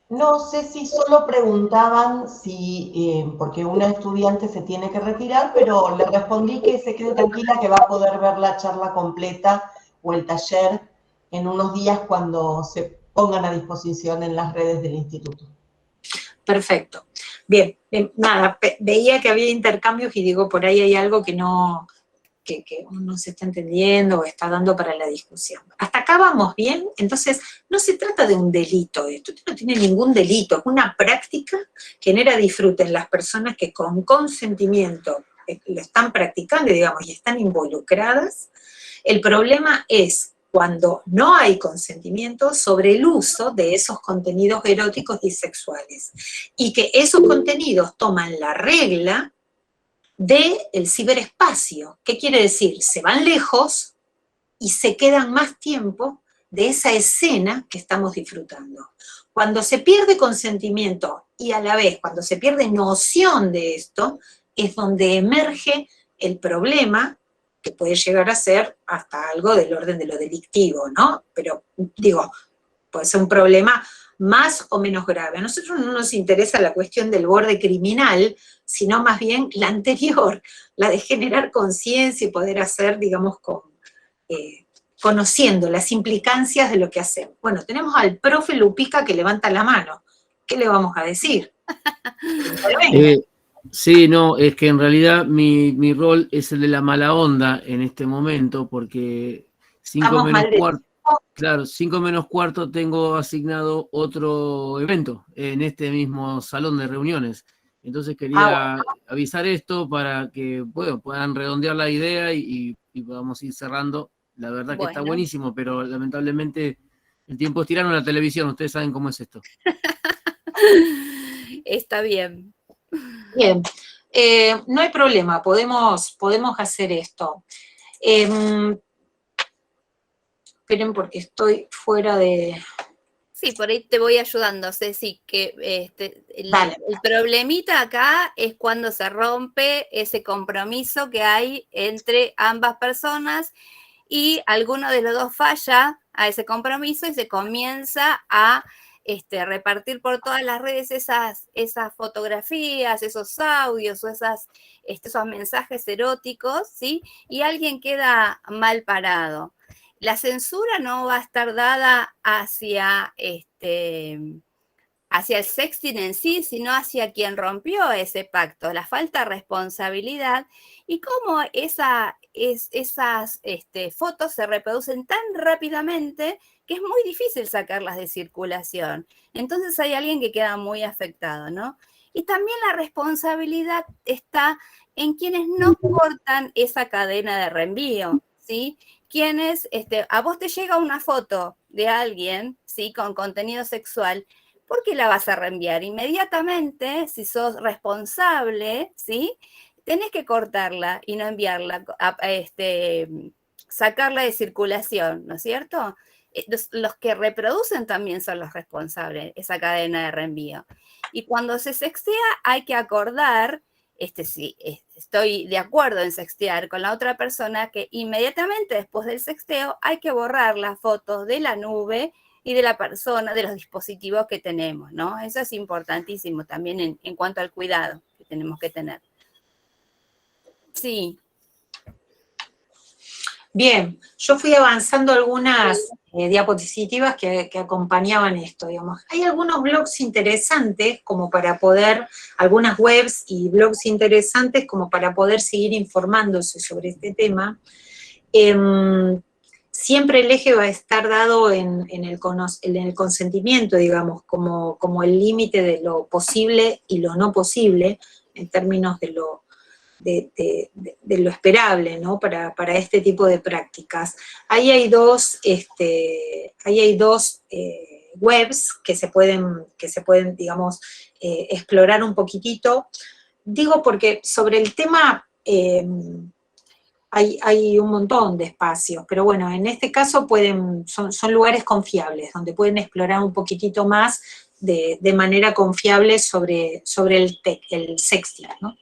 No sé si solo preguntaban si, porque una estudiante se tiene que retirar, pero le respondí que se quede tranquila, que va a poder ver la charla completa o el taller en unos días cuando se pongan a disposición en las redes del instituto. Perfecto. Bien, nada, veía que había intercambios y digo, por ahí hay algo que no se está entendiendo o está dando para la discusión. ¿Hasta acá vamos bien? Entonces, no se trata de un delito esto no tiene ningún delito, es una práctica que genera disfrute en las personas que con consentimiento lo están practicando, digamos, y están involucradas. El problema es cuando no hay consentimiento sobre el uso de esos contenidos eróticos y sexuales. Y que esos contenidos toman la regla del ciberespacio. ¿Qué quiere decir? Se van lejos y se quedan más tiempo de esa escena que estamos disfrutando. Cuando se pierde consentimiento y a la vez cuando se pierde noción de esto, es donde emerge el problema, que puede llegar a ser hasta algo del orden de lo delictivo, ¿no? Pero digo, puede ser un problema más o menos grave. A nosotros no nos interesa la cuestión del borde criminal, sino más bien la anterior, la de generar conciencia y poder hacer, digamos, conociendo las implicancias de lo que hacemos. Bueno, tenemos al profe Lupica que levanta la mano. ¿Qué le vamos a decir? Sí, no, es que en realidad mi rol es el de la mala onda en este momento, porque 5 menos cuarto, claro, 5 menos cuarto tengo asignado otro evento en este mismo salón de reuniones. Entonces quería avisar esto para que puedan redondear la idea y podamos ir cerrando. La verdad que está buenísimo, pero lamentablemente el tiempo es tirano en la televisión, ustedes saben cómo es esto. Está bien. Bien, no hay problema, podemos hacer esto. Esperen porque estoy fuera de... Sí, por ahí te voy ayudando, Ceci, que el problemita acá es cuando se rompe ese compromiso que hay entre ambas personas y alguno de los dos falla a ese compromiso y se comienza a repartir por todas las redes esas fotografías, esos audios o esos mensajes eróticos, ¿sí? Y alguien queda mal parado. La censura no va a estar dada hacia el sexting en sí, sino hacia quien rompió ese pacto, la falta de responsabilidad y cómo esas fotos se reproducen tan rápidamente que es muy difícil sacarlas de circulación. Entonces hay alguien que queda muy afectado, ¿no? Y también la responsabilidad está en quienes no cortan esa cadena de reenvío, ¿sí? Quienes, a vos te llega una foto de alguien, ¿sí? Con contenido sexual, ¿por qué la vas a reenviar? Inmediatamente, si sos responsable, ¿sí? Tenés que cortarla y no enviarla, sacarla de circulación, ¿no es cierto? Los que reproducen también son los responsables, esa cadena de reenvío. Y cuando se sextea hay que acordar, sí, estoy de acuerdo en sextear con la otra persona, que inmediatamente después del sexteo hay que borrar las fotos de la nube y de la persona, de los dispositivos que tenemos, ¿no? Eso es importantísimo también en cuanto al cuidado que tenemos que tener. Sí. Bien, yo fui avanzando algunas diapositivas que acompañaban esto, digamos. Hay algunos blogs interesantes como para poder, algunas webs y blogs interesantes como para poder seguir informándose sobre este tema. Siempre el eje va a estar dado en el consentimiento, digamos, como el límite de lo posible y lo no posible, en términos de lo esperable, ¿no? Para este tipo de prácticas. Ahí hay dos webs que se pueden, digamos, explorar un poquitito. Digo porque sobre el tema hay un montón de espacios, pero bueno, en este caso son lugares confiables, donde pueden explorar un poquitito más de manera confiable sobre el sexting, ¿no?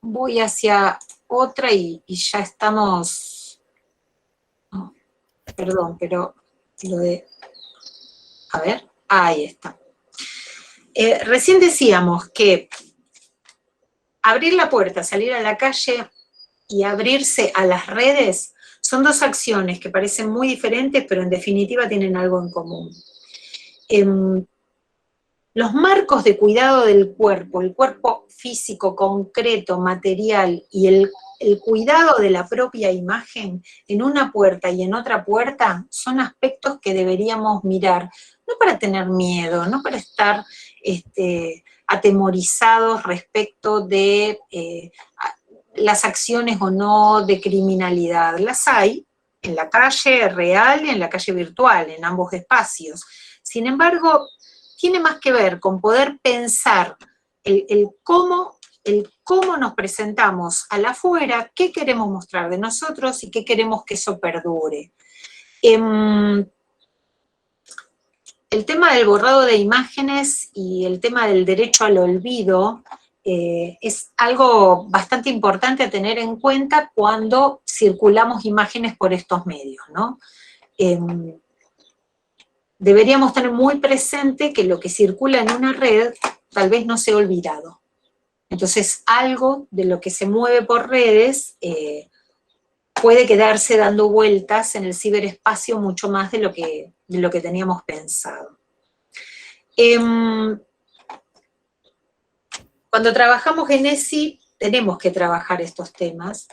Voy hacia otra y ya estamos... Oh, perdón, pero lo de... A ver, ahí está. Recién decíamos que abrir la puerta, salir a la calle y abrirse a las redes son dos acciones que parecen muy diferentes, pero en definitiva tienen algo en común. Los marcos de cuidado del cuerpo, el cuerpo físico, concreto, material, y el cuidado de la propia imagen en una puerta y en otra puerta, son aspectos que deberíamos mirar, no para tener miedo, no para estar atemorizados respecto de las acciones o no de criminalidad. Las hay en la calle real y en la calle virtual, en ambos espacios. Sin embargo, tiene más que ver con poder pensar el cómo nos presentamos al afuera, qué queremos mostrar de nosotros y qué queremos que eso perdure. El tema del borrado de imágenes y el tema del derecho al olvido es algo bastante importante a tener en cuenta cuando circulamos imágenes por estos medios, ¿no? Deberíamos tener muy presente que lo que circula en una red tal vez no sea olvidado. Entonces, algo de lo que se mueve por redes puede quedarse dando vueltas en el ciberespacio mucho más de lo que teníamos pensado. Cuando trabajamos en ESI, tenemos que trabajar estos temas.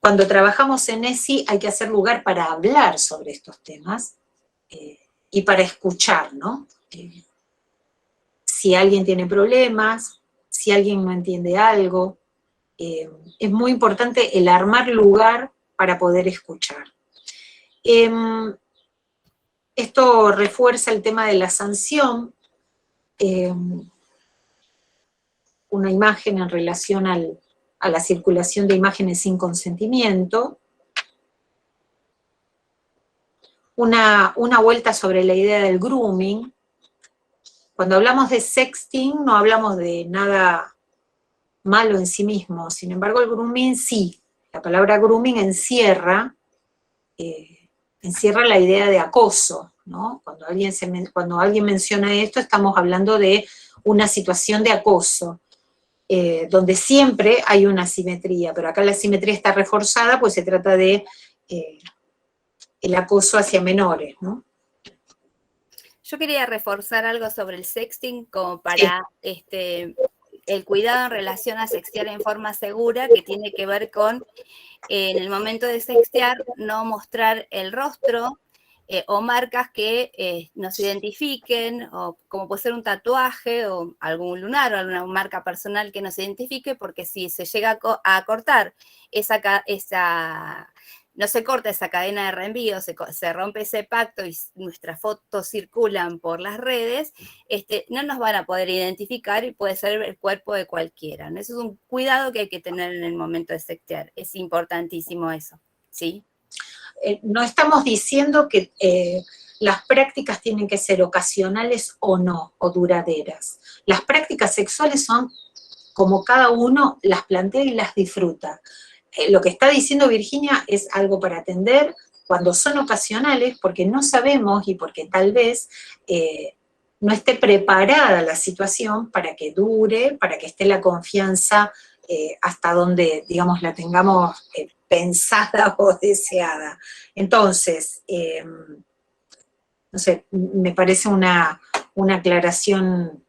Cuando trabajamos en ESI, hay que hacer lugar para hablar sobre estos temas y para escuchar, ¿no? Si alguien tiene problemas, si alguien no entiende algo, es muy importante el armar lugar para poder escuchar. Esto refuerza el tema de la sanción, una imagen en relación a la circulación de imágenes sin consentimiento, una vuelta sobre la idea del grooming. Cuando hablamos de sexting no hablamos de nada malo en sí mismo, sin embargo el grooming sí, la palabra grooming encierra la idea de acoso, ¿no? Cuando alguien menciona esto estamos hablando de una situación de acoso, donde siempre hay una asimetría, pero acá la asimetría está reforzada, pues se trata de el acoso hacia menores, ¿no? Yo quería reforzar algo sobre el sexting como para el cuidado en relación a sextear en forma segura, que tiene que ver con, en el momento de sextear, no mostrar el rostro o marcas que nos identifiquen, o como puede ser un tatuaje o algún lunar o alguna marca personal que nos identifique, porque si se llega a cortar no se corta esa cadena de reenvío, se rompe ese pacto y nuestras fotos circulan por las redes, no nos van a poder identificar y puede ser el cuerpo de cualquiera, ¿no? Eso es un cuidado que hay que tener en el momento de sextear. Es importantísimo eso, ¿sí? No estamos diciendo que las prácticas tienen que ser ocasionales o no, o duraderas. Las prácticas sexuales son como cada uno las plantea y las disfruta. Lo que está diciendo Virginia es algo para atender cuando son ocasionales, porque no sabemos y porque tal vez no esté preparada la situación para que dure, para que esté la confianza hasta donde, digamos, la tengamos pensada o deseada. Entonces, no sé, me parece una aclaración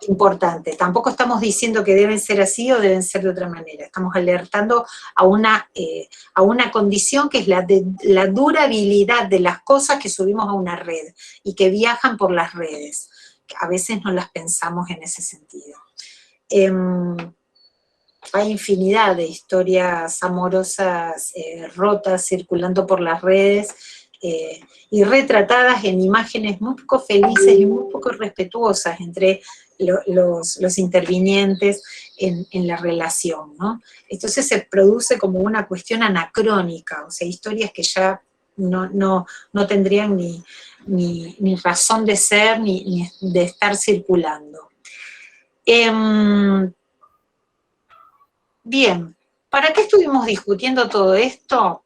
importante. Tampoco estamos diciendo que deben ser así o deben ser de otra manera. Estamos alertando a una condición que es la durabilidad de las cosas que subimos a una red y que viajan por las redes. A veces no las pensamos en ese sentido. Hay infinidad de historias amorosas rotas circulando por las redes y retratadas en imágenes muy poco felices y muy poco respetuosas entre los intervinientes en la relación, ¿no? Entonces se produce como una cuestión anacrónica, o sea, historias que ya no tendrían ni razón de ser ni de estar circulando. Bien, ¿para qué estuvimos discutiendo todo esto?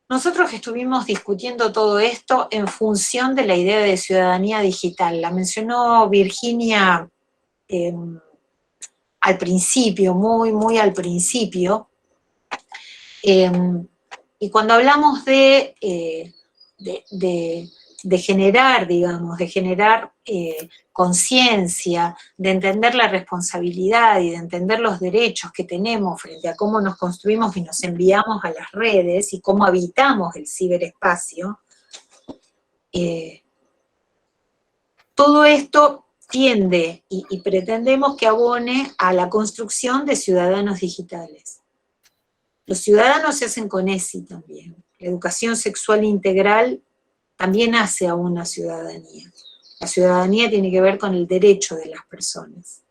Nosotros estuvimos discutiendo todo esto en función de la idea de ciudadanía digital. La mencionó Virginia al principio, muy al principio. Y cuando hablamos de generar, digamos, de generar conciencia, de entender la responsabilidad y de entender los derechos que tenemos frente a cómo nos construimos y nos enviamos a las redes y cómo habitamos el ciberespacio, todo esto tiende y pretendemos que abone a la construcción de ciudadanos digitales. Los ciudadanos se hacen con ESI también. La educación sexual integral también hace a una ciudadanía. La ciudadanía tiene que ver con el derecho de las personas.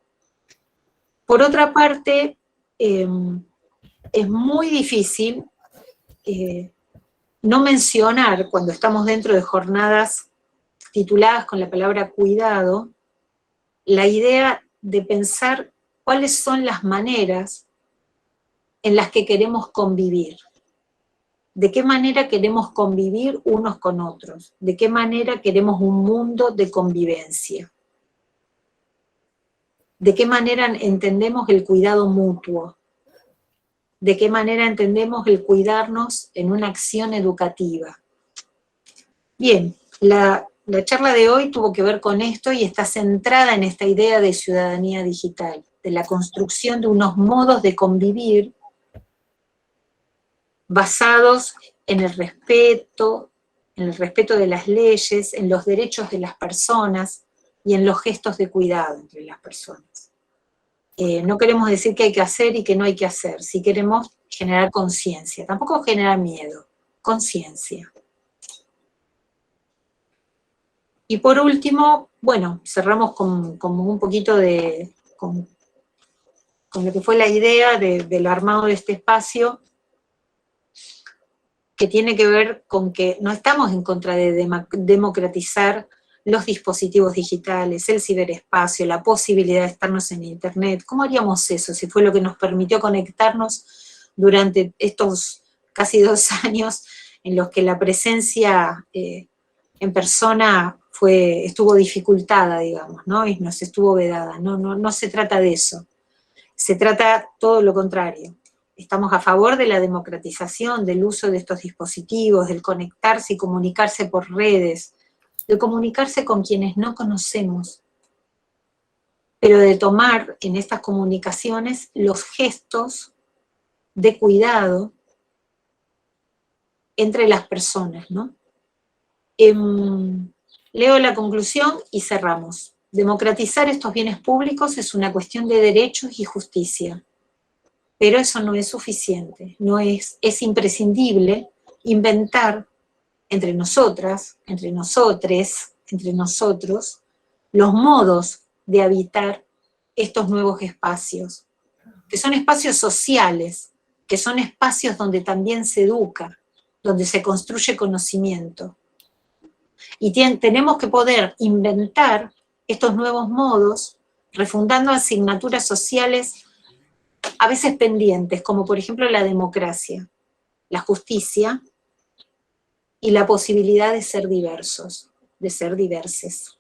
Por otra parte, es muy difícil no mencionar, cuando estamos dentro de jornadas tituladas con la palabra cuidado, la idea de pensar cuáles son las maneras en las que queremos convivir. ¿De qué manera queremos convivir unos con otros? ¿De qué manera queremos un mundo de convivencia? ¿De qué manera entendemos el cuidado mutuo? ¿De qué manera entendemos el cuidarnos en una acción educativa? Bien, la charla de hoy tuvo que ver con esto y está centrada en esta idea de ciudadanía digital, de la construcción de unos modos de convivir basados en el respeto de las leyes, en los derechos de las personas y en los gestos de cuidado entre las personas. No queremos decir qué hay que hacer y qué no hay que hacer, si queremos generar conciencia, tampoco generar miedo, conciencia. Y por último, bueno, cerramos con un poquito con lo que fue la idea del armado de este espacio, que tiene que ver con que no estamos en contra de democratizar los dispositivos digitales, el ciberespacio, la posibilidad de estarnos en Internet. ¿Cómo haríamos eso si fue lo que nos permitió conectarnos durante estos casi 2 años en los que la presencia en persona estuvo dificultada, digamos, ¿no? Y nos estuvo vedada. No se trata de eso. Se trata todo lo contrario. Estamos a favor de la democratización, del uso de estos dispositivos, del conectarse y comunicarse por redes, de comunicarse con quienes no conocemos, pero de tomar en estas comunicaciones los gestos de cuidado entre las personas, ¿no? Leo la conclusión y cerramos. Democratizar estos bienes públicos es una cuestión de derechos y justicia, pero eso no es suficiente, es imprescindible inventar entre nosotras, entre nosotres, entre nosotros, los modos de habitar estos nuevos espacios, que son espacios sociales, que son espacios donde también se educa, donde se construye conocimiento. Y tenemos que poder inventar estos nuevos modos, refundando asignaturas sociales a veces pendientes, como por ejemplo la democracia, la justicia y la posibilidad de ser diversos, de ser diverses.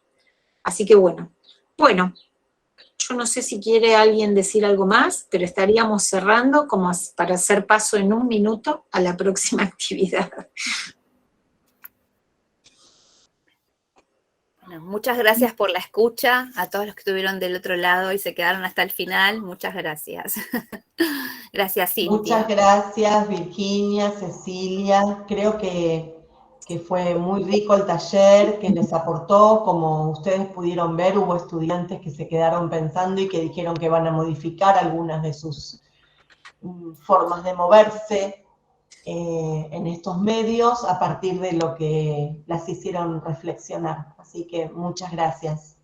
Así que bueno, yo no sé si quiere alguien decir algo más, pero estaríamos cerrando como para hacer paso en 1 minuto a la próxima actividad. Bueno, muchas gracias por la escucha, a todos los que estuvieron del otro lado y se quedaron hasta el final, muchas gracias. Gracias, Cintia. Muchas gracias, Virginia, Cecilia. Creo que fue muy rico el taller, que les aportó. Como ustedes pudieron ver, hubo estudiantes que se quedaron pensando y que dijeron que van a modificar algunas de sus formas de moverse en estos medios a partir de lo que las hicieron reflexionar. Así que muchas gracias.